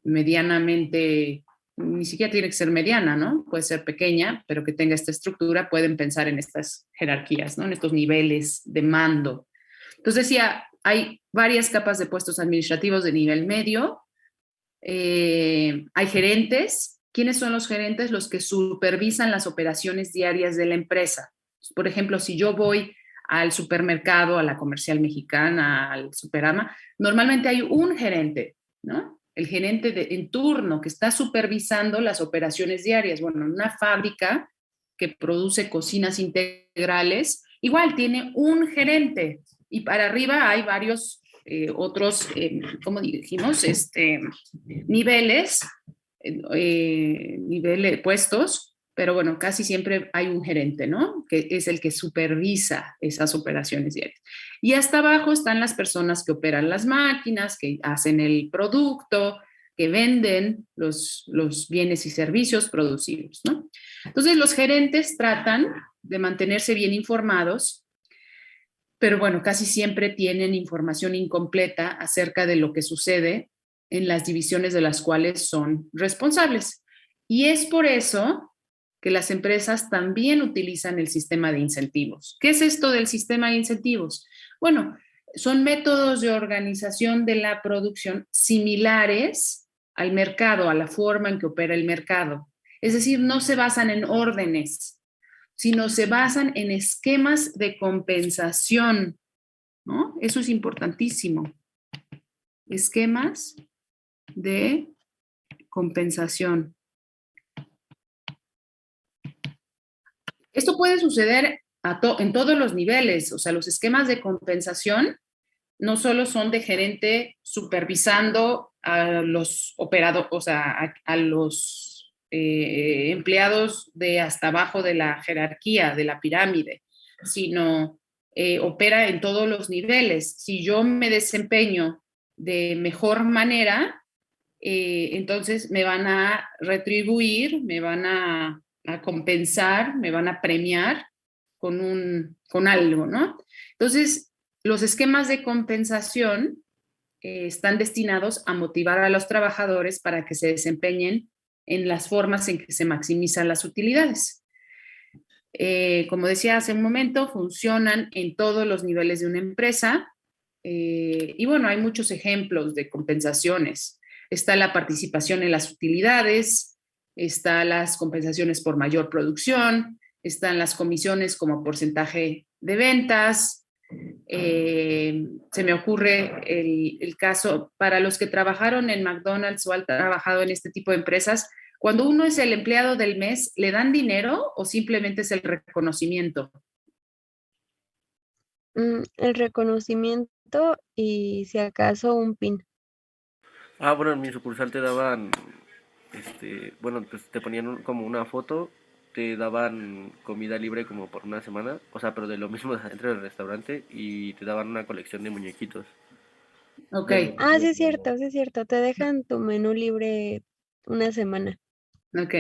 medianamente, ni siquiera tiene que ser mediana, ¿no? Puede ser pequeña, pero que tenga esta estructura, pueden pensar en estas jerarquías, ¿no? En estos niveles de mando. Entonces decía, hay varias capas de puestos administrativos de nivel medio, hay gerentes. ¿Quiénes son los gerentes? Los que supervisan las operaciones diarias de la empresa. Por ejemplo, si yo voy al supermercado, a la Comercial Mexicana, al Superama, normalmente hay un gerente, ¿no? El gerente en turno que está supervisando las operaciones diarias. Bueno, en una fábrica que produce cocinas integrales, igual tiene un gerente y para arriba hay varios otros, como dijimos, niveles nivel de puestos, pero bueno, casi siempre hay un gerente, ¿no? Que es el que supervisa esas operaciones diarias. Y hasta abajo están las personas que operan las máquinas, que hacen el producto, que venden los bienes y servicios producidos, ¿no? Entonces, los gerentes tratan de mantenerse bien informados, pero bueno, casi siempre tienen información incompleta acerca de lo que sucede en las divisiones de las cuales son responsables. Y es por eso que las empresas también utilizan el sistema de incentivos. ¿Qué es esto del sistema de incentivos? Bueno, son métodos de organización de la producción similares al mercado, a la forma en que opera el mercado. Es decir, no se basan en órdenes, sino se basan en esquemas de compensación, ¿no? Eso es importantísimo. Esquemas de compensación. Esto puede suceder en todos los niveles, o sea, los esquemas de compensación no solo son de gerente supervisando a los operadores, o sea, a los empleados de hasta abajo de la jerarquía, de la pirámide, sino opera en todos los niveles. Si yo me desempeño de mejor manera, entonces me van a retribuir, me van a compensar, me van a premiar con algo, ¿no? Entonces, los esquemas de compensación están destinados a motivar a los trabajadores para que se desempeñen en las formas en que se maximizan las utilidades. Como decía hace un momento, funcionan en todos los niveles de una empresa y bueno, hay muchos ejemplos de compensaciones. Está la participación en las utilidades, están las compensaciones por mayor producción, están las comisiones como porcentaje de ventas. Se me ocurre el caso para los que trabajaron en McDonald's o han trabajado en este tipo de empresas. Cuando uno es el empleado del mes, ¿le dan dinero o simplemente es el reconocimiento? El reconocimiento y si acaso un pin. Ah, bueno, en mi sucursal te daban, bueno, pues te ponían como una foto, te daban comida libre como por una semana, o sea, pero de lo mismo dentro del restaurante y te daban una colección de muñequitos. Ok. Ah, sí es cierto. Te dejan tu menú libre una semana. Ok.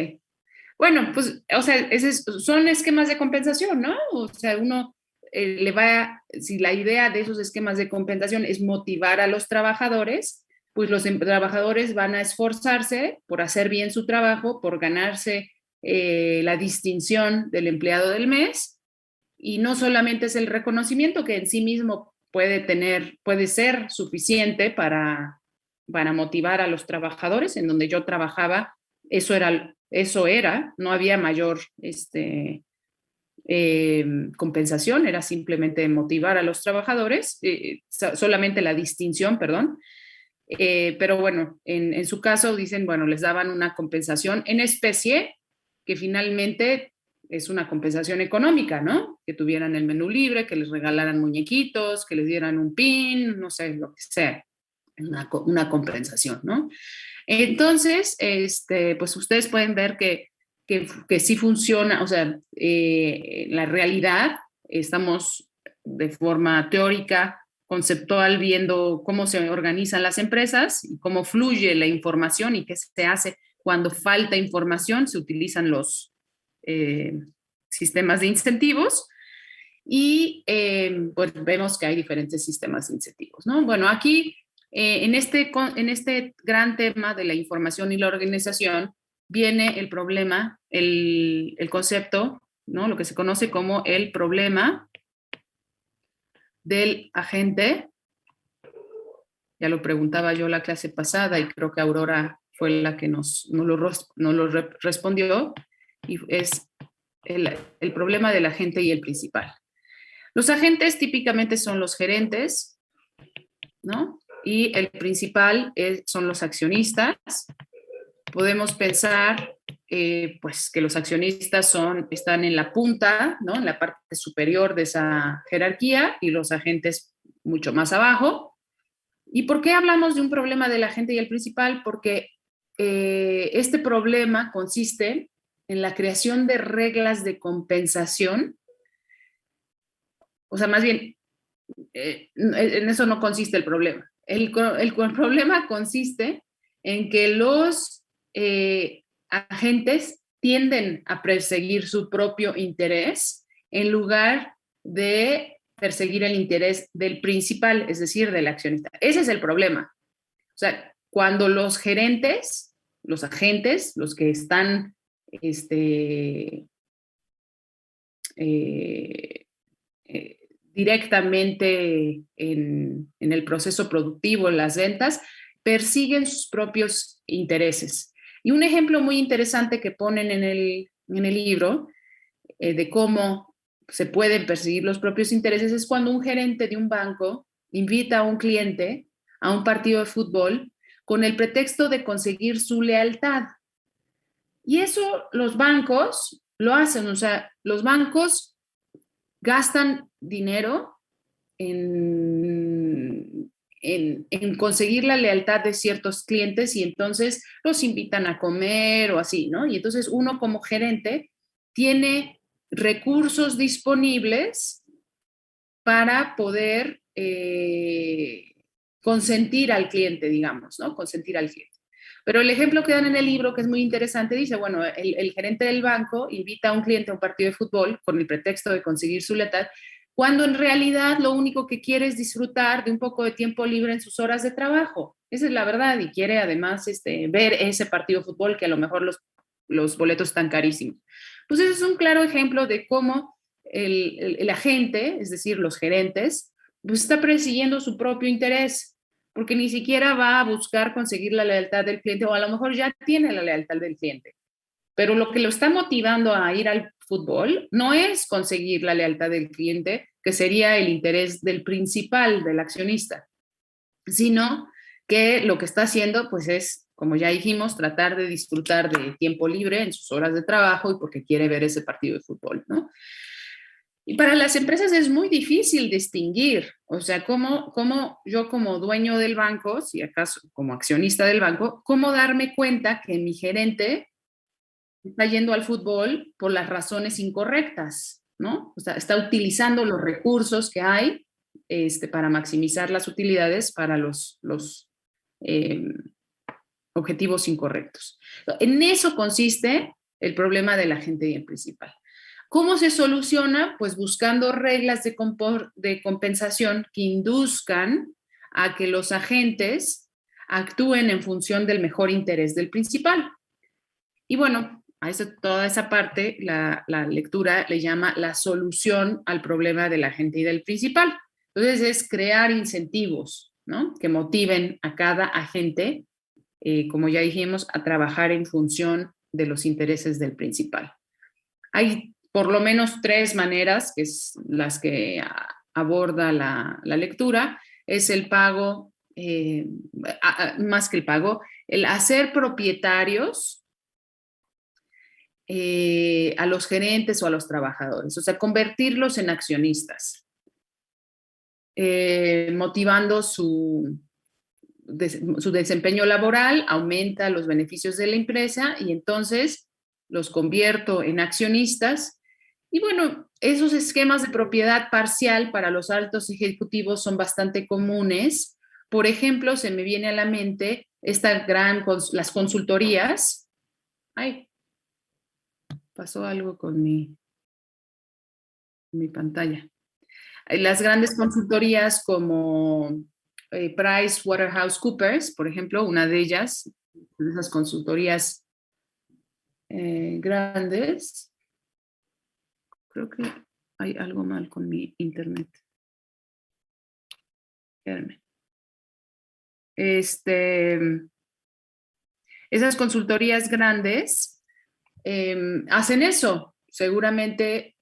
Bueno, pues, o sea, son esquemas de compensación, ¿no? O sea, uno si la idea de esos esquemas de compensación es motivar a los trabajadores, pues los trabajadores van a esforzarse por hacer bien su trabajo, por ganarse la distinción del empleado del mes, y no solamente es el reconocimiento que en sí mismo puede ser suficiente para motivar a los trabajadores. En donde yo trabajaba, eso era, no había mayor compensación, era simplemente motivar a los trabajadores, solamente la distinción, perdón. Pero bueno, en su caso dicen, bueno, les daban una compensación en especie, que finalmente es una compensación económica, ¿no? Que tuvieran el menú libre, que les regalaran muñequitos, que les dieran un pin, no sé, lo que sea, una compensación, ¿no? Entonces, pues ustedes pueden ver que sí funciona, o sea, la realidad, estamos de forma teórica, conceptual, viendo cómo se organizan las empresas y cómo fluye la información y qué se hace cuando falta información. Se utilizan los sistemas de incentivos y pues vemos que hay diferentes sistemas de incentivos, ¿no? Bueno, aquí en este gran tema de la información y la organización viene el problema, el concepto, ¿no? Lo que se conoce como el problema del agente. Ya lo preguntaba yo la clase pasada y creo que Aurora fue la que nos lo respondió, y es el problema del agente y el principal. Los agentes típicamente son los gerentes, ¿no? Y el principal son los accionistas. Podemos pensar pues que los accionistas están en la punta, ¿no? En la parte superior de esa jerarquía, y los agentes mucho más abajo. ¿Y por qué hablamos de un problema del agente y el principal? Porque este problema consiste en la creación de reglas de compensación, o sea, más bien, en eso no consiste el problema. El problema consiste en que los agentes tienden a perseguir su propio interés en lugar de perseguir el interés del principal, es decir, del accionista. Ese es el problema. O sea, cuando los gerentes, los agentes, los que están directamente en el proceso productivo, en las ventas, persiguen sus propios intereses. Y un ejemplo muy interesante que ponen en el libro de cómo se pueden perseguir los propios intereses es cuando un gerente de un banco invita a un cliente a un partido de fútbol con el pretexto de conseguir su lealtad. Y eso los bancos lo hacen, o sea, los bancos gastan dinero en conseguir la lealtad de ciertos clientes y entonces los invitan a comer o así, ¿no? Y entonces uno como gerente tiene recursos disponibles para poder consentir al cliente, digamos, ¿no? Consentir al cliente. Pero el ejemplo que dan en el libro, que es muy interesante, dice, bueno, el gerente del banco invita a un cliente a un partido de fútbol con el pretexto de conseguir su lealtad, cuando en realidad lo único que quiere es disfrutar de un poco de tiempo libre en sus horas de trabajo. Esa es la verdad, y quiere además ver ese partido de fútbol que a lo mejor los boletos están carísimos. Pues ese es un claro ejemplo de cómo el agente, es decir, los gerentes, pues está persiguiendo su propio interés, porque ni siquiera va a buscar conseguir la lealtad del cliente, o a lo mejor ya tiene la lealtad del cliente. Pero lo que lo está motivando a ir al fútbol no es conseguir la lealtad del cliente, que sería el interés del principal, del accionista, sino que lo que está haciendo, pues es, como ya dijimos, tratar de disfrutar de tiempo libre en sus horas de trabajo y porque quiere ver ese partido de fútbol, ¿no? Y para las empresas es muy difícil distinguir, o sea, cómo yo como dueño del banco, si acaso como accionista del banco, cómo darme cuenta que mi gerente está yendo al fútbol por las razones incorrectas, ¿no? O sea, está utilizando los recursos que hay para maximizar las utilidades para los objetivos incorrectos. En eso consiste el problema del agente bien principal. ¿Cómo se soluciona? Pues buscando reglas de compensación que induzcan a que los agentes actúen en función del mejor interés del principal. Y bueno, a toda esa parte la lectura le llama la solución al problema del agente y del principal. Entonces es crear incentivos, ¿no?, que motiven a cada agente, como ya dijimos, a trabajar en función de los intereses del principal. Hay por lo menos 3 maneras, que es las que aborda la lectura. Es el pago, más que el pago, el hacer propietarios a los gerentes o a los trabajadores, o sea, convertirlos en accionistas, motivando su desempeño laboral, aumenta los beneficios de la empresa y entonces los convierto en accionistas. Y bueno, esos esquemas de propiedad parcial para los altos ejecutivos son bastante comunes. Por ejemplo, se me viene a la mente las consultorías. Ay, pasó algo con mi pantalla. Las grandes consultorías como PricewaterhouseCoopers, por ejemplo, una de ellas, de esas consultorías grandes. Creo que hay algo mal con mi internet. Espérame. Esas consultorías grandes hacen eso. Seguramente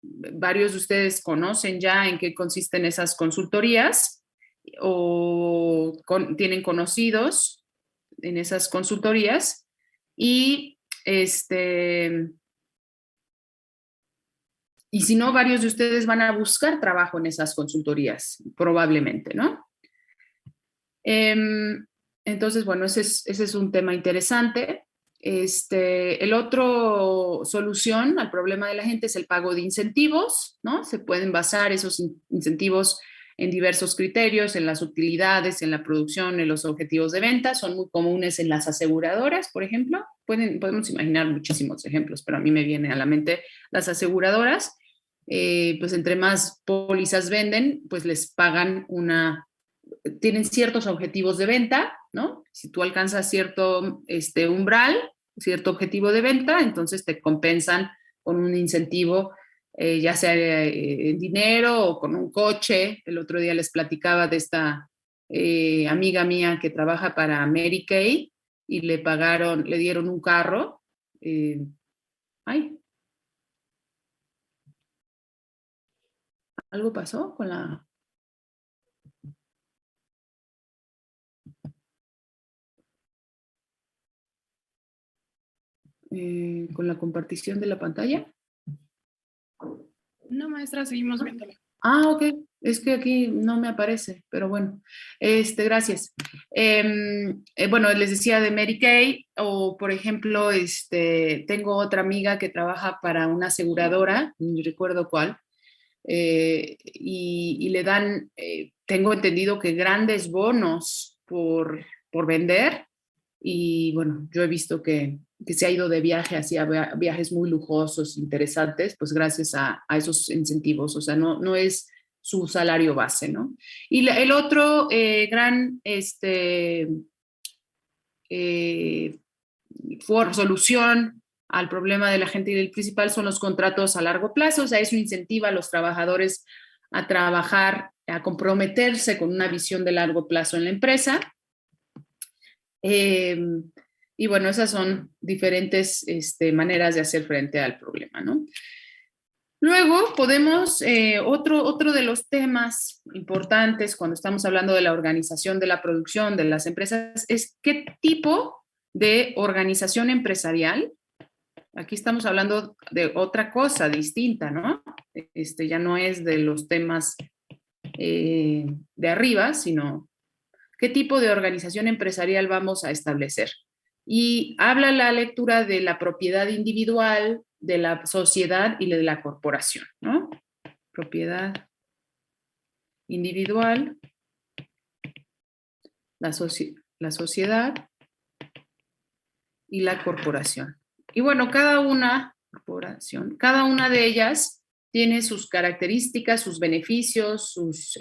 varios de ustedes conocen ya en qué consisten esas consultorías o tienen conocidos en esas consultorías y y si no, varios de ustedes van a buscar trabajo en esas consultorías, probablemente, ¿no? Entonces, bueno, ese es un tema interesante. El otro solución al problema de la gente es el pago de incentivos, ¿no? Se pueden basar esos incentivos en diversos criterios, en las utilidades, en la producción, en los objetivos de venta. Son muy comunes en las aseguradoras, por ejemplo. Podemos imaginar muchísimos ejemplos, pero a mí me vienen a la mente las aseguradoras. Pues entre más pólizas venden, pues les pagan tienen ciertos objetivos de venta, ¿no? Si tú alcanzas cierto umbral, cierto objetivo de venta, entonces te compensan con un incentivo, ya sea en dinero o con un coche. El otro día les platicaba de esta amiga mía que trabaja para Mary Kay y le dieron un carro. Ay, algo pasó con la compartición de la pantalla. No, maestra, seguimos viéndola. Ok. Es que aquí no me aparece, pero bueno. Gracias. Bueno, les decía de Mary Kay, o por ejemplo, tengo otra amiga que trabaja para una aseguradora, no recuerdo cuál, y le dan, tengo entendido que grandes bonos por vender. Y bueno, yo he visto que se ha ido de viaje hacia viajes muy lujosos, interesantes, pues gracias a esos incentivos. O sea, no es su salario base, ¿no? Y el otro gran solución al problema de la gente y del principal son los contratos a largo plazo. O sea, eso incentiva a los trabajadores a trabajar, a comprometerse con una visión de largo plazo en la empresa. Y bueno, esas son diferentes maneras de hacer frente al problema, ¿no? Luego podemos, otro de los temas importantes cuando estamos hablando de la organización de la producción de las empresas es qué tipo de organización empresarial. Aquí estamos hablando de otra cosa distinta, ¿no? Ya no es de los temas de arriba, sino qué tipo de organización empresarial vamos a establecer. Y habla la lectura de la propiedad individual, de la sociedad y de la corporación, ¿no? Propiedad individual, la sociedad y la corporación. Y bueno, cada una de ellas tiene sus características, sus beneficios, sus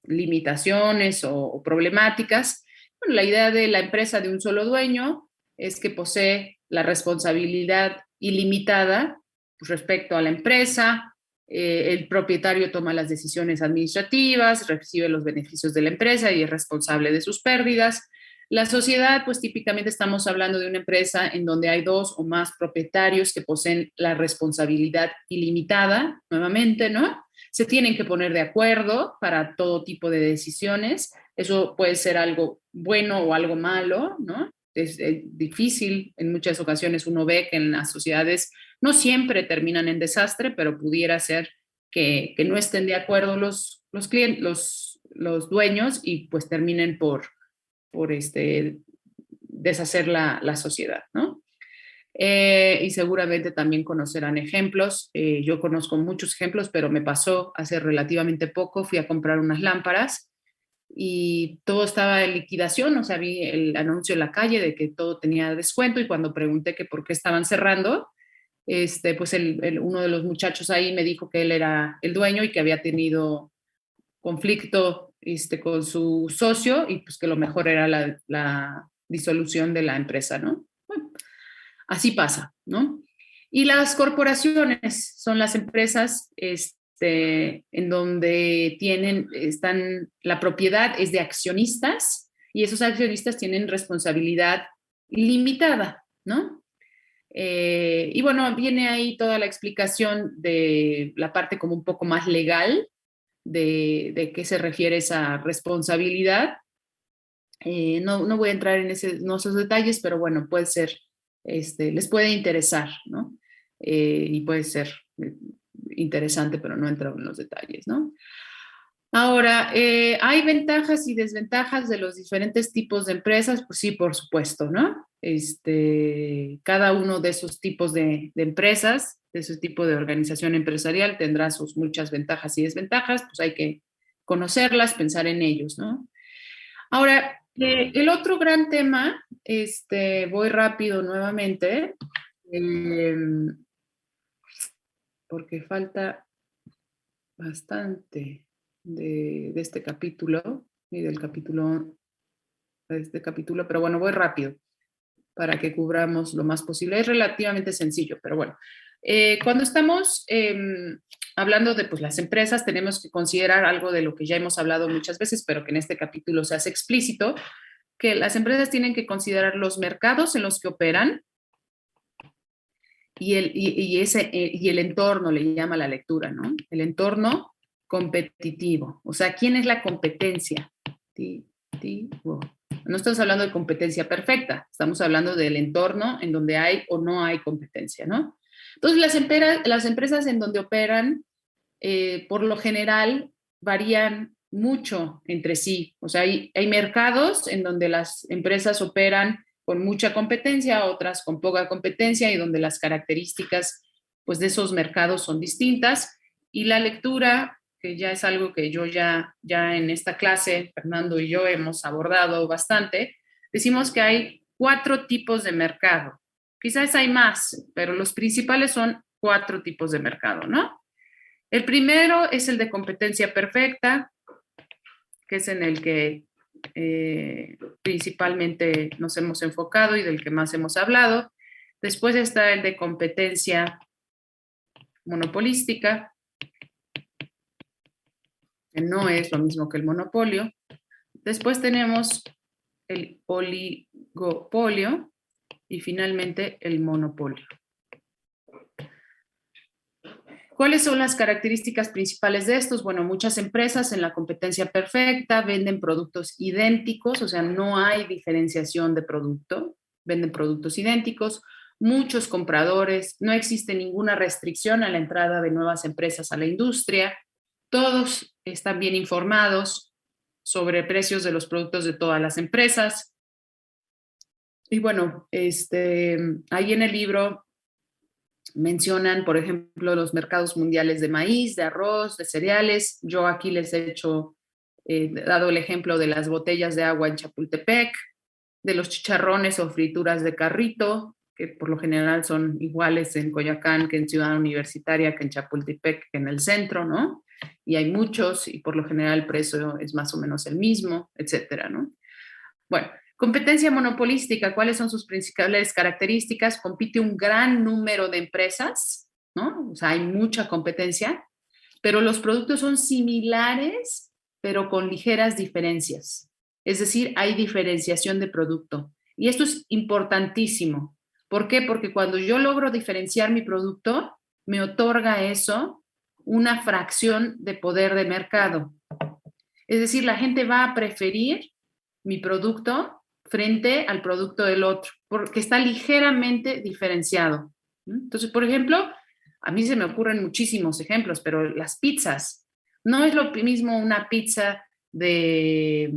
limitaciones o problemáticas. Bueno, la idea de la empresa de un solo dueño es que posee la responsabilidad ilimitada respecto a la empresa. El propietario toma las decisiones administrativas, recibe los beneficios de la empresa y es responsable de sus pérdidas. La sociedad, pues típicamente estamos hablando de una empresa en donde hay dos o más propietarios que poseen la responsabilidad ilimitada, nuevamente, ¿no? Se tienen que poner de acuerdo para todo tipo de decisiones. Eso puede ser algo bueno o algo malo, ¿no? Es difícil, en muchas ocasiones uno ve que en las sociedades no siempre terminan en desastre, pero pudiera ser que no estén de acuerdo los clientes, los dueños y pues terminen por deshacer la sociedad, ¿no? Y seguramente también conocerán ejemplos. Yo conozco muchos ejemplos, pero me pasó hace relativamente poco, fui a comprar unas lámparas y todo estaba en liquidación, o sea, vi el anuncio en la calle de que todo tenía descuento y cuando pregunté que por qué estaban cerrando, pues uno de los muchachos ahí me dijo que él era el dueño y que había tenido conflicto con su socio y pues que lo mejor era la disolución de la empresa, ¿no? Bueno, así pasa, ¿no? Y las corporaciones son las empresas en donde la propiedad es de accionistas y esos accionistas tienen responsabilidad limitada, ¿no? Y bueno, viene ahí toda la explicación de la parte como un poco más legal de qué se refiere esa responsabilidad. No voy a entrar en esos detalles, pero bueno, puede ser, les puede interesar, ¿no? Y puede ser interesante, pero no entro en los detalles, ¿no? Ahora, ¿hay ventajas y desventajas de los diferentes tipos de empresas? Pues sí, por supuesto, ¿no? Cada uno de esos tipos de empresas, de ese tipo de organización empresarial tendrá sus muchas ventajas y desventajas, pues hay que conocerlas, pensar en ellos, ¿no? Ahora, el otro gran tema, voy rápido nuevamente, porque falta bastante de este capítulo y del capítulo, de este capítulo, pero bueno, voy rápido para que cubramos lo más posible. Es relativamente sencillo, pero bueno. Cuando estamos hablando de pues, las empresas, tenemos que considerar algo de lo que ya hemos hablado muchas veces, pero que en este capítulo se hace explícito, que las empresas tienen que considerar los mercados en los que operan y el entorno, le llama la lectura, ¿no? El entorno competitivo. O sea, ¿quién es la competencia? No estamos hablando de competencia perfecta, estamos hablando del entorno en donde hay o no hay competencia, ¿no? Entonces, las empresas en donde operan, por lo general, varían mucho entre sí. O sea, hay mercados en donde las empresas operan con mucha competencia, otras con poca competencia y donde las características pues, de esos mercados son distintas. Y la lectura, que ya es algo que yo ya en esta clase, Fernando y yo hemos abordado bastante, decimos que hay 4 tipos de mercado. Quizás hay más, pero los principales son 4 tipos de mercado, ¿no? El primero es el de competencia perfecta, que es en el que principalmente nos hemos enfocado y del que más hemos hablado. Después está el de competencia monopolística, que no es lo mismo que el monopolio. Después tenemos el oligopolio y finalmente el monopolio. ¿Cuáles son las características principales de estos? Bueno, muchas empresas en la competencia perfecta venden productos idénticos, o sea, no hay diferenciación de producto, venden productos idénticos. Muchos compradores, no existe ninguna restricción a la entrada de nuevas empresas a la industria. Todos están bien informados sobre precios de los productos de todas las empresas. Y bueno, ahí en el libro mencionan, por ejemplo, los mercados mundiales de maíz, de arroz, de cereales. Yo aquí les he dado el ejemplo de las botellas de agua en Chapultepec, de los chicharrones o frituras de carrito, que por lo general son iguales en Coyoacán que en Ciudad Universitaria, que en Chapultepec, que en el centro, ¿no? Y hay muchos y por lo general el precio es más o menos el mismo, etcétera, ¿no? Bueno, competencia monopolística, ¿cuáles son sus principales características? Compite un gran número de empresas, ¿no? O sea, hay mucha competencia, pero los productos son similares, pero con ligeras diferencias. Es decir, hay diferenciación de producto. Y esto es importantísimo. ¿Por qué? Porque cuando yo logro diferenciar mi producto, me otorga eso una fracción de poder de mercado. Es decir, la gente va a preferir mi producto frente al producto del otro, porque está ligeramente diferenciado. Entonces, por ejemplo, a mí se me ocurren muchísimos ejemplos, pero las pizzas, no es lo mismo una pizza de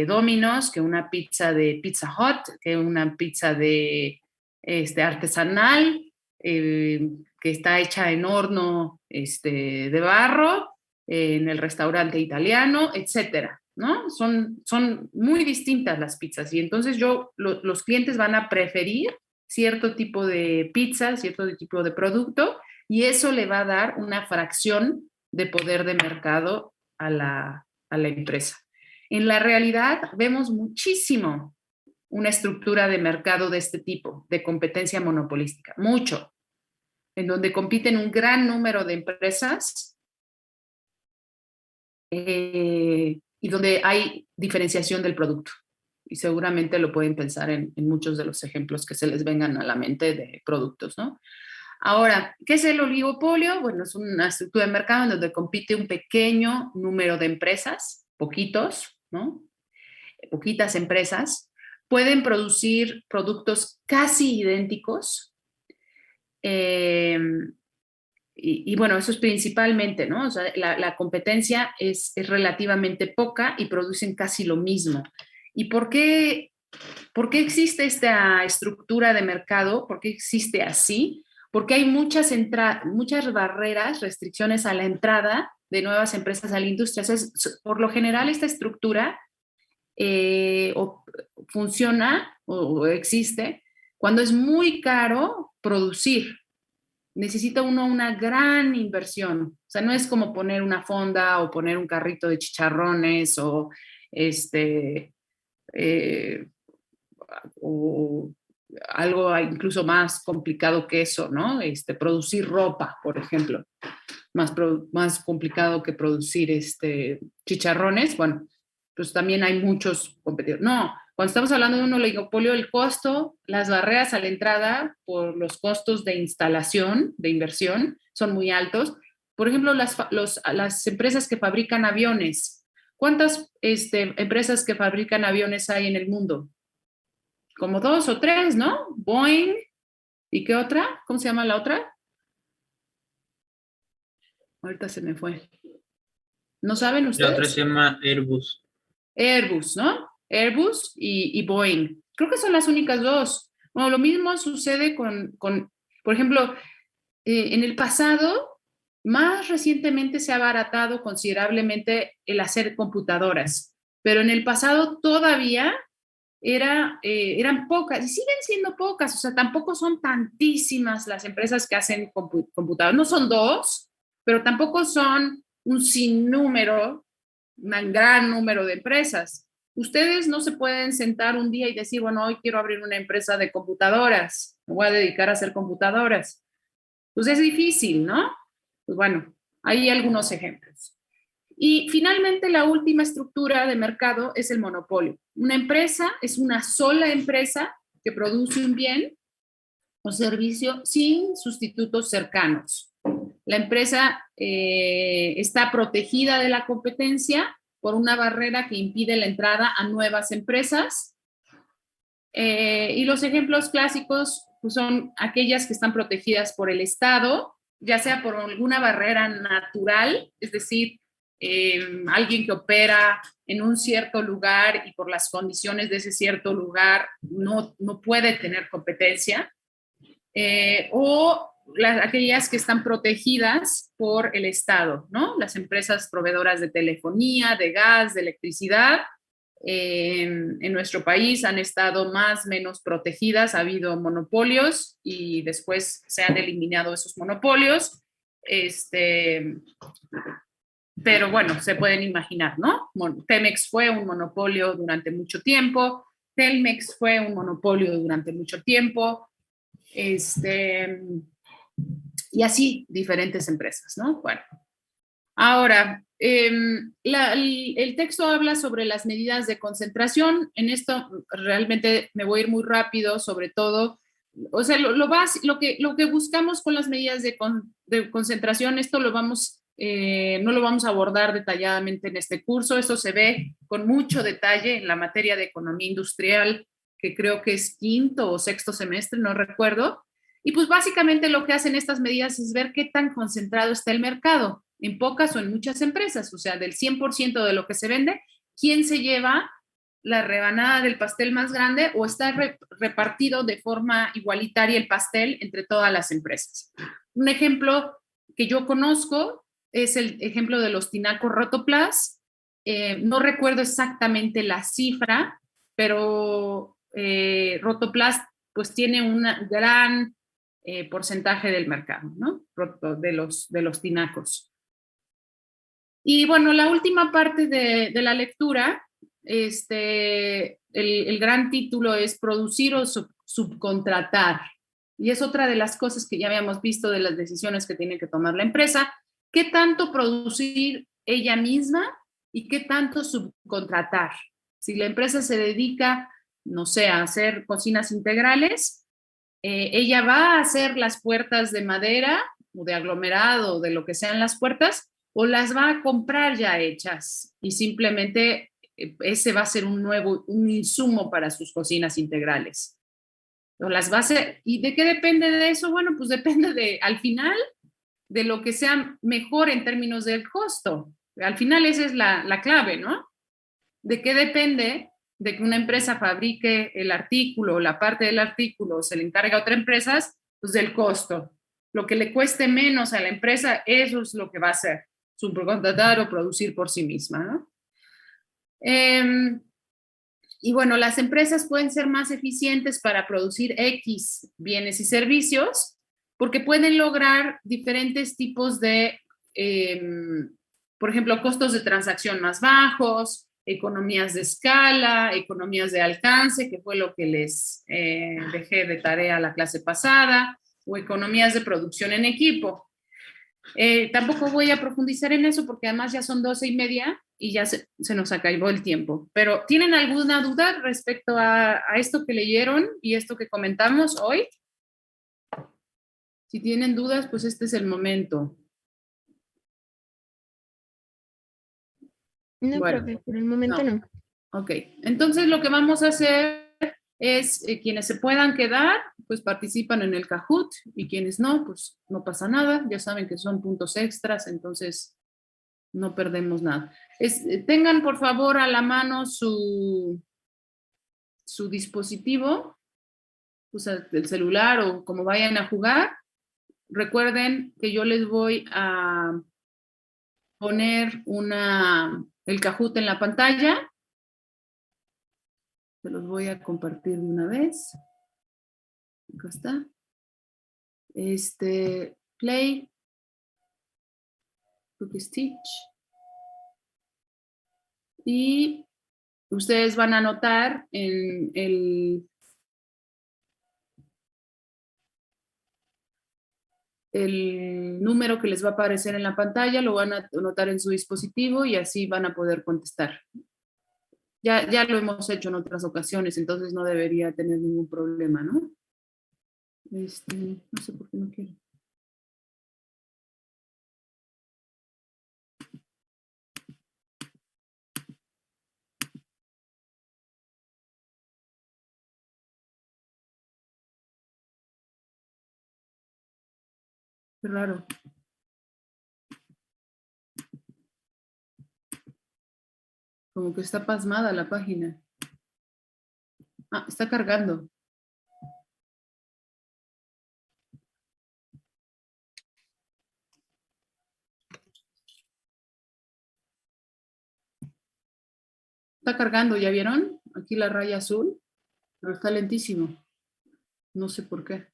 Domino's que una pizza de Pizza Hut, que una pizza de artesanal, que está hecha en horno de barro, en el restaurante italiano, etcétera, ¿no? Son muy distintas las pizzas y entonces los clientes van a preferir cierto tipo de pizza, cierto tipo de producto y eso le va a dar una fracción de poder de mercado a la empresa. En la realidad vemos muchísimo una estructura de mercado de este tipo, de competencia monopolística, mucho, en donde compiten un gran número de empresas y donde hay diferenciación del producto. Y seguramente lo pueden pensar en muchos de los ejemplos que se les vengan a la mente de productos, ¿no? Ahora, ¿qué es el oligopolio? Bueno, es una estructura de mercado en donde compite un pequeño número de empresas, poquitos, ¿no? Poquitas empresas, pueden producir productos casi idénticos Y bueno, eso es principalmente, ¿no? O sea, la competencia es relativamente poca y producen casi lo mismo. ¿Y por qué existe esta estructura de mercado? ¿Por qué existe así? Porque hay muchas barreras, restricciones a la entrada de nuevas empresas a la industria. O sea, por lo general, esta estructura funciona o existe cuando es muy caro producir. Necesita uno una gran inversión. O sea, no es como poner una fonda o poner un carrito de chicharrones eh, o algo incluso más complicado que eso, ¿no? Producir ropa, por ejemplo, más complicado que producir chicharrones. Bueno, pues también hay muchos competidores. No, cuando estamos hablando de un oligopolio, el costo, las barreras a la entrada por los costos de instalación, de inversión, son muy altos. Por ejemplo, las empresas que fabrican aviones. ¿Cuántas empresas que fabrican aviones hay en el mundo? Como 2 o 3, ¿no? Boeing. ¿Y qué otra? ¿Cómo se llama la otra? Ahorita se me fue. ¿No saben ustedes? La otra se llama Airbus. Airbus, ¿no? Airbus y Boeing. Creo que son las únicas dos. Bueno, lo mismo sucede por ejemplo, en el pasado, más recientemente se ha abaratado considerablemente el hacer computadoras, pero en el pasado todavía eran pocas y siguen siendo pocas, o sea, tampoco son tantísimas las empresas que hacen computadoras. No son dos, pero tampoco son un sinnúmero, un gran número de empresas. Ustedes no se pueden sentar un día y decir, bueno, hoy quiero abrir una empresa de computadoras, me voy a dedicar a hacer computadoras. Pues es difícil, ¿no? Pues bueno, hay algunos ejemplos. Y finalmente, la última estructura de mercado es el monopolio. Una empresa es una sola empresa que produce un bien o servicio sin sustitutos cercanos. La empresa está protegida de la competencia por una barrera que impide la entrada a nuevas empresas. Y los ejemplos clásicos pues, son aquellas que están protegidas por el Estado, ya sea por alguna barrera natural, es decir, alguien que opera en un cierto lugar y por las condiciones de ese cierto lugar no puede tener competencia, o aquellas que están protegidas por el Estado, ¿no? Las empresas proveedoras de telefonía, de gas, de electricidad, en nuestro país han estado más o menos protegidas, ha habido monopolios y después se han eliminado esos monopolios. Pero bueno, se pueden imaginar, ¿no? Pemex fue un monopolio durante mucho tiempo, Telmex fue un monopolio durante mucho tiempo, y así diferentes empresas, ¿no? Bueno, ahora, el texto habla sobre las medidas de concentración. En esto realmente me voy a ir muy rápido, sobre todo, o sea, lo que buscamos con las medidas de concentración, esto no lo vamos a abordar detalladamente en este curso, esto se ve con mucho detalle en la materia de economía industrial, que creo que es quinto o sexto semestre, no recuerdo. Y pues básicamente lo que hacen estas medidas es ver qué tan concentrado está el mercado, en pocas o en muchas empresas, o sea, del 100% de lo que se vende, ¿quién se lleva la rebanada del pastel más grande o está repartido de forma igualitaria el pastel entre todas las empresas? Un ejemplo que yo conozco es el ejemplo de los tinacos Rotoplas. No recuerdo exactamente la cifra, pero Rotoplas pues tiene un gran porcentaje del mercado, ¿no? De los tinacos. Y bueno, la última parte de la lectura, el gran título es producir o subcontratar. Y es otra de las cosas que ya habíamos visto de las decisiones que tiene que tomar la empresa. ¿Qué tanto producir ella misma y qué tanto subcontratar? Si la empresa se dedica, no sé, a hacer cocinas integrales, ella va a hacer las puertas de madera o de aglomerado, de lo que sean las puertas, o las va a comprar ya hechas y simplemente ese va a ser un insumo para sus cocinas integrales. O las va a hacer, ¿y de qué depende de eso? Bueno, pues depende al final de lo que sea mejor en términos del costo. Al final esa es la clave, ¿no? ¿De qué depende de que una empresa fabrique el artículo o la parte del artículo o se le encarga a otra empresa? Pues del costo. Lo que le cueste menos a la empresa, eso es lo que va a hacer, subcontratar o producir por sí misma, ¿no? Y bueno, las empresas pueden ser más eficientes para producir X bienes y servicios porque pueden lograr diferentes tipos de, por ejemplo, costos de transacción más bajos, economías de escala, economías de alcance, que fue lo que les dejé de tarea la clase pasada, o economías de producción en equipo. Tampoco voy a profundizar en eso porque además ya son 12:30 y ya se nos acabó el tiempo. Pero ¿tienen alguna duda respecto a esto que leyeron y esto que comentamos hoy? Si tienen dudas, pues este es el momento. No, Bueno, profe, por el momento no. Ok, entonces lo que vamos a hacer es quienes se puedan quedar, pues participan en el Kahoot y quienes no, pues no pasa nada. Ya saben que son puntos extras, entonces no perdemos nada. Tengan por favor a la mano su dispositivo, o sea, el celular o como vayan a jugar. Recuerden que yo les voy a poner el Kahoot en la pantalla. Se los voy a compartir de una vez. Acá está. Play, Book Stitch. Y ustedes van a anotar en el número que les va a aparecer en la pantalla, lo van a anotar en su dispositivo y así van a poder contestar. Ya lo hemos hecho en otras ocasiones, entonces no debería tener ningún problema, ¿no? No sé por qué no quiero. Qué raro. Como que está pasmada la página. Ah, está cargando. Está cargando, ¿ya vieron? Aquí la raya azul, pero está lentísimo. No sé por qué.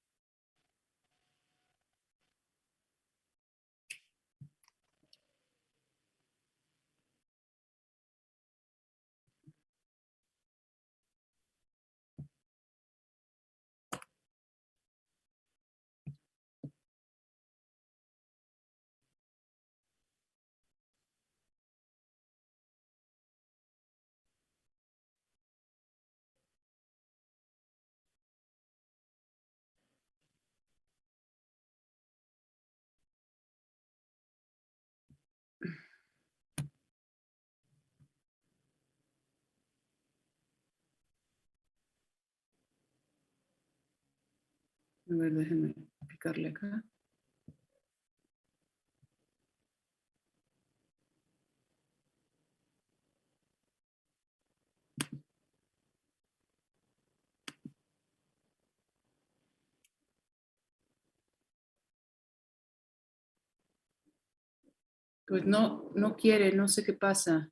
A ver, déjenme picarle acá. Pues no quiere, no sé qué pasa.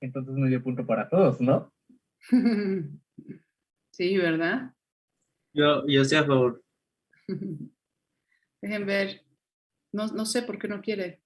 Entonces medio punto para todos, ¿no? Sí, ¿verdad? Yo estoy a favor. Dejen ver. No sé por qué no quiere.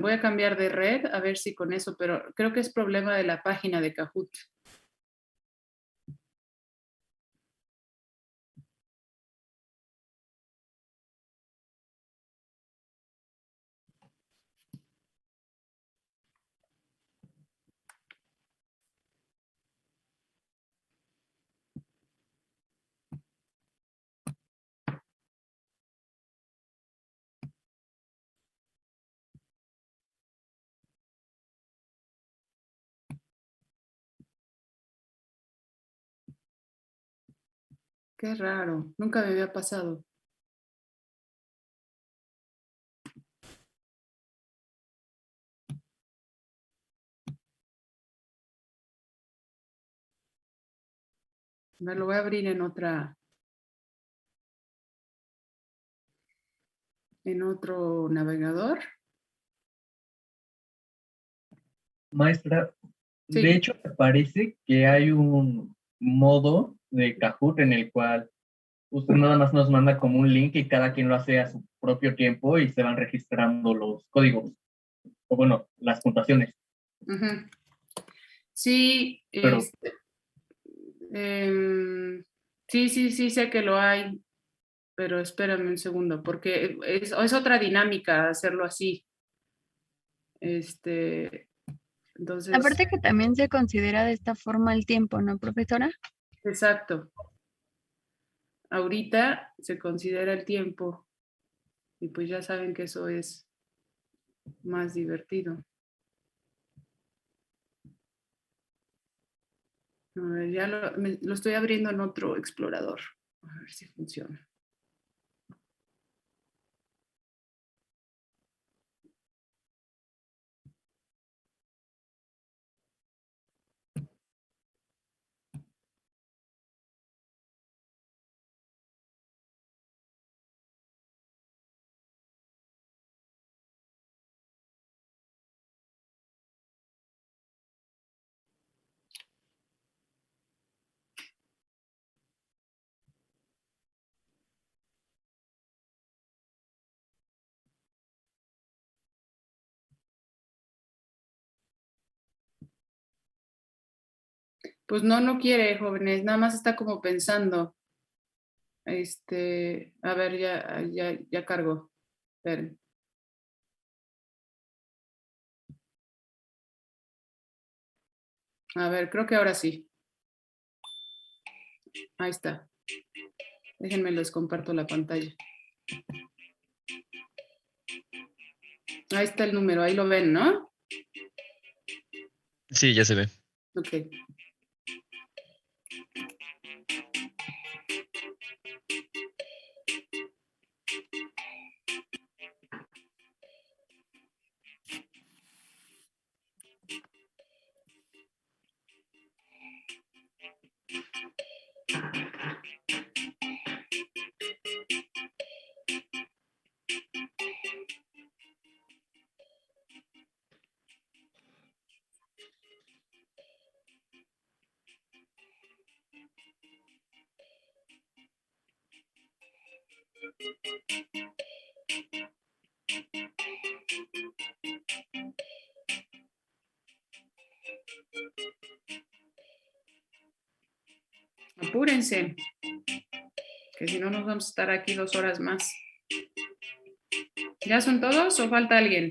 Voy a cambiar de red a ver si con eso, pero creo que es problema de la página de Kahoot. Qué raro, nunca me había pasado. Me lo voy a abrir en otro navegador. Maestra, Sí. de hecho, me parece que hay un modo de Kahoot en el cual usted nada más nos manda como un link y cada quien lo hace a su propio tiempo y se van registrando los códigos, o bueno, las puntuaciones. Ujú. Sí, Pero sí, sé que lo hay, pero espérame un segundo, porque es otra dinámica hacerlo así. Entonces, Aparte que también se considera de esta forma el tiempo, ¿no, profesora? exacto. Ahorita se considera el tiempo y pues ya saben que eso es más divertido. A ver, ya lo estoy abriendo en otro explorador. A ver si funciona. Pues no quiere, jóvenes, nada más está como pensando. A ver, ya cargo. Esperen. A ver, creo que ahora sí. Ahí está. Déjenme les comparto la pantalla. Ahí está el número, ahí lo ven, ¿no? Sí, ya se ve. Ok. Apúrense, que si no nos vamos a estar aquí 2 horas más. ¿Ya son todos o falta alguien?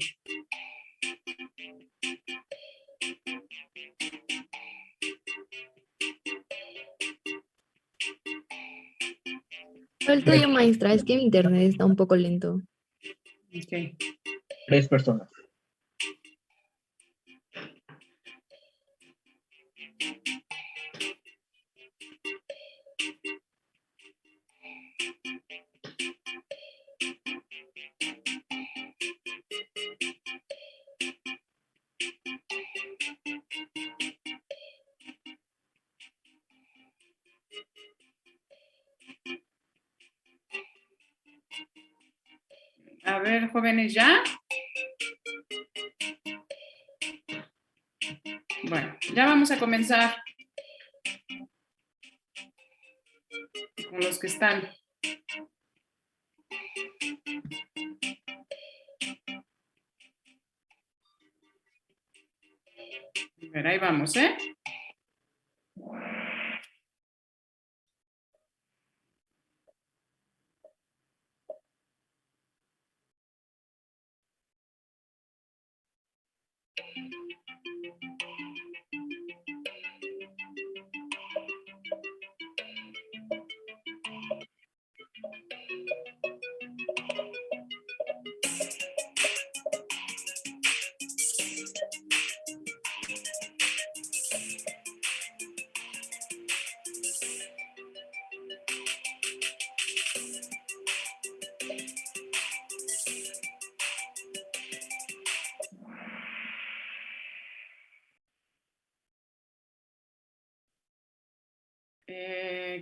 Falto yo, maestra, es que mi internet está un poco lento. Ok. 3 personas. A ver, jóvenes, ¿ya? Bueno, ya vamos a comenzar con los que están. ver, ahí vamos, ¿eh?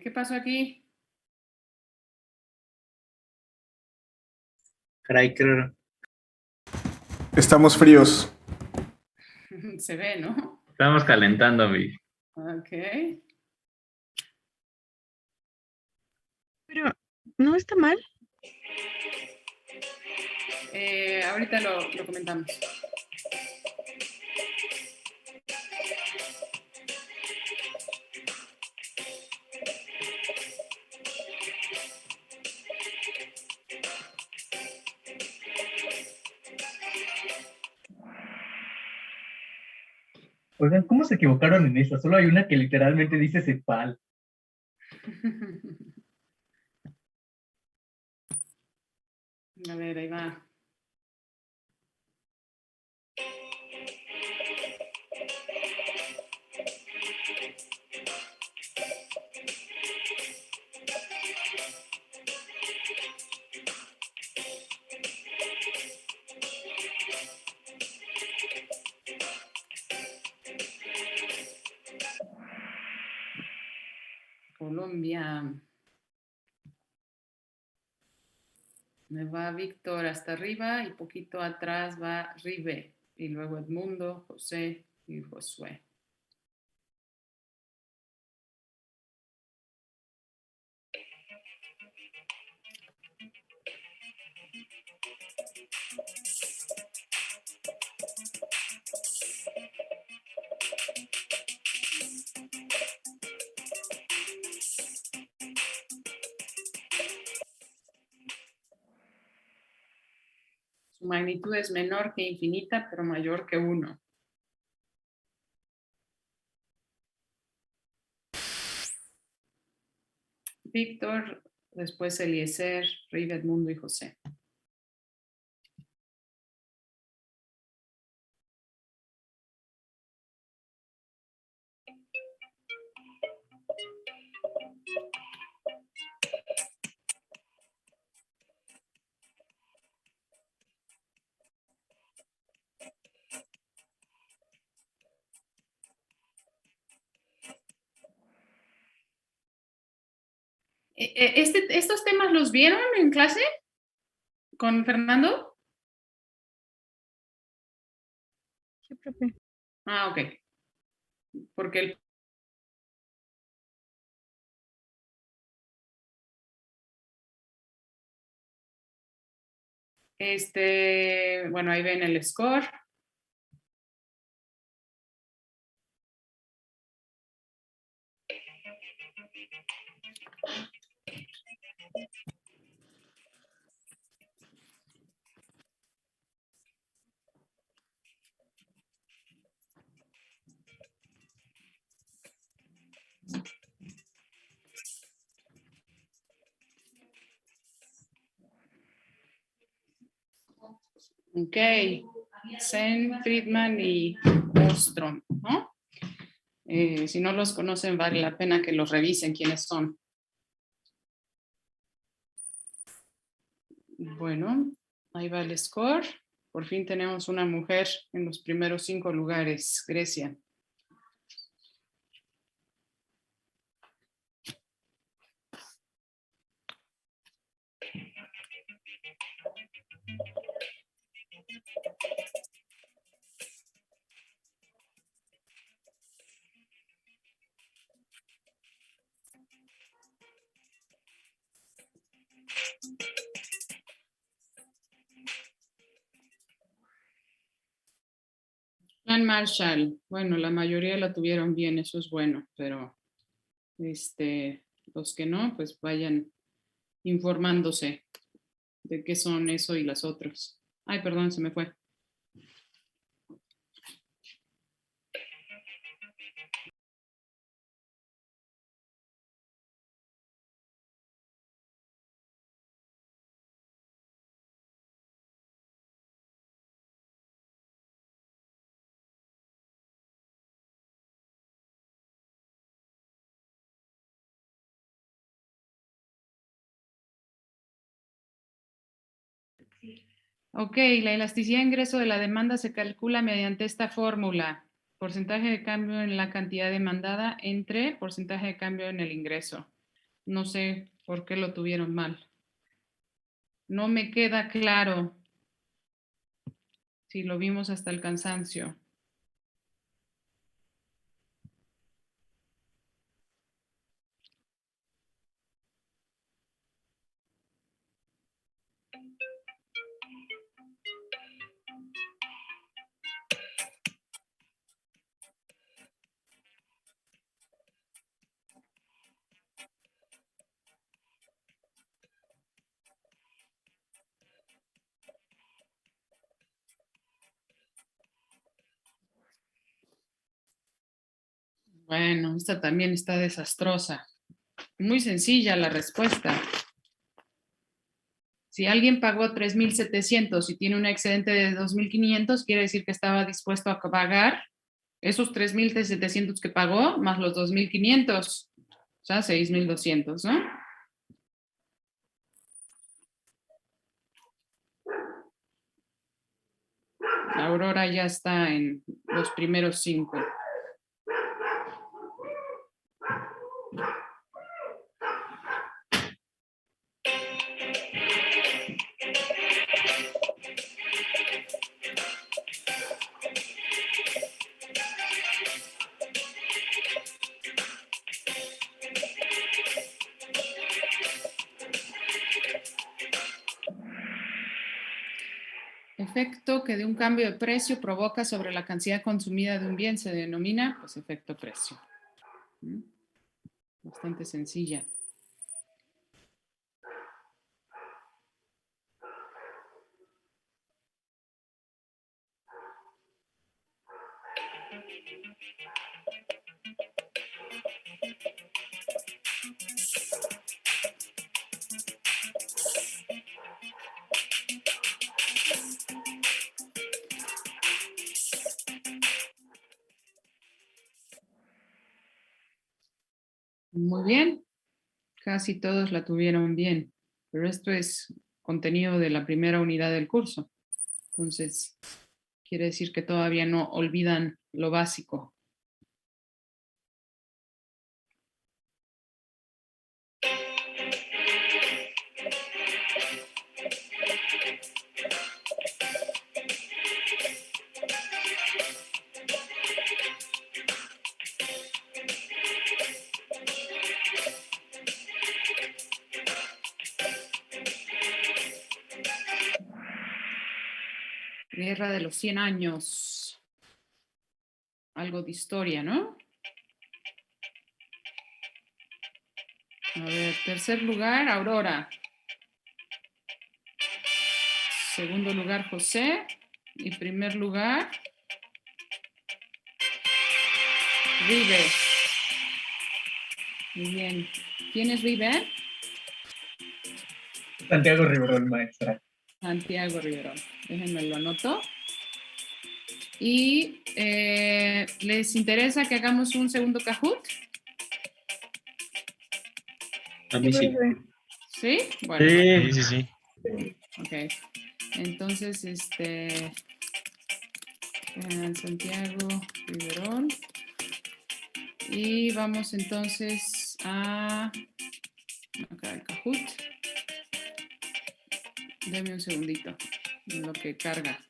¿Qué pasó aquí? Caray, qué raro. Estamos fríos. Se ve, ¿no? Estamos calentando, mi. Ok. Pero, ¿no está mal? Ahorita lo comentamos. Oigan, ¿cómo se equivocaron en esa? Solo hay una que literalmente dice cepal. A ver, ahí va. Colombia. Me va Víctor hasta arriba y poquito atrás va Ribe. Y luego Edmundo, José y Josué. Su magnitud es menor que infinita, pero mayor que 1. Víctor, después Eliezer, Ribe, Edmundo y José. ¿Estos temas los vieron en clase con Fernando? Sí, profe. Ah, ok. Porque bueno, ahí ven el score. Ok. Sen, Friedman y Ostrom, ¿no? Si no los conocen, vale la pena que los revisen quiénes son. Bueno, ahí va el score. Por fin tenemos una mujer en los primeros 5 lugares, Grecia. Juan Marshall. Bueno, la mayoría lo tuvieron bien, eso es bueno, pero los que no, pues vayan informándose de qué son eso y las otras. Ay, perdón, se me fue. Ok, la elasticidad de ingreso de la demanda se calcula mediante esta fórmula. Porcentaje de cambio en la cantidad demandada entre porcentaje de cambio en el ingreso. No sé por qué lo tuvieron mal. No me queda claro si lo vimos hasta el cansancio. Bueno, esta también está desastrosa. Muy sencilla la respuesta. Si alguien pagó 3,700 y tiene un excedente de 2,500, quiere decir que estaba dispuesto a pagar esos 3,700 que pagó más los 2,500, o sea, 6,200, ¿no? Aurora ya está en los primeros 5. Efecto que de un cambio de precio provoca sobre la cantidad consumida de un bien se denomina, pues, efecto precio. Bastante sencilla. Muy bien, casi todos la tuvieron bien, pero esto es contenido de la primera unidad del curso. Entonces, quiere decir que todavía no olvidan lo básico. Guerra de los 100 años. Algo de historia, ¿no? A ver, tercer lugar, Aurora. Segundo lugar, José. Y primer lugar, River. Muy bien. ¿Quién es River? Santiago Riverol, maestra. Santiago Riverol. Déjenme lo anoto. Y ¿les interesa que hagamos un segundo Kahoot? A mí sí. ¿Sí? Bueno. Sí. Ok. Entonces, Santiago Riverol. Y vamos entonces a acá el Kahoot. Deme un segundito en lo que carga.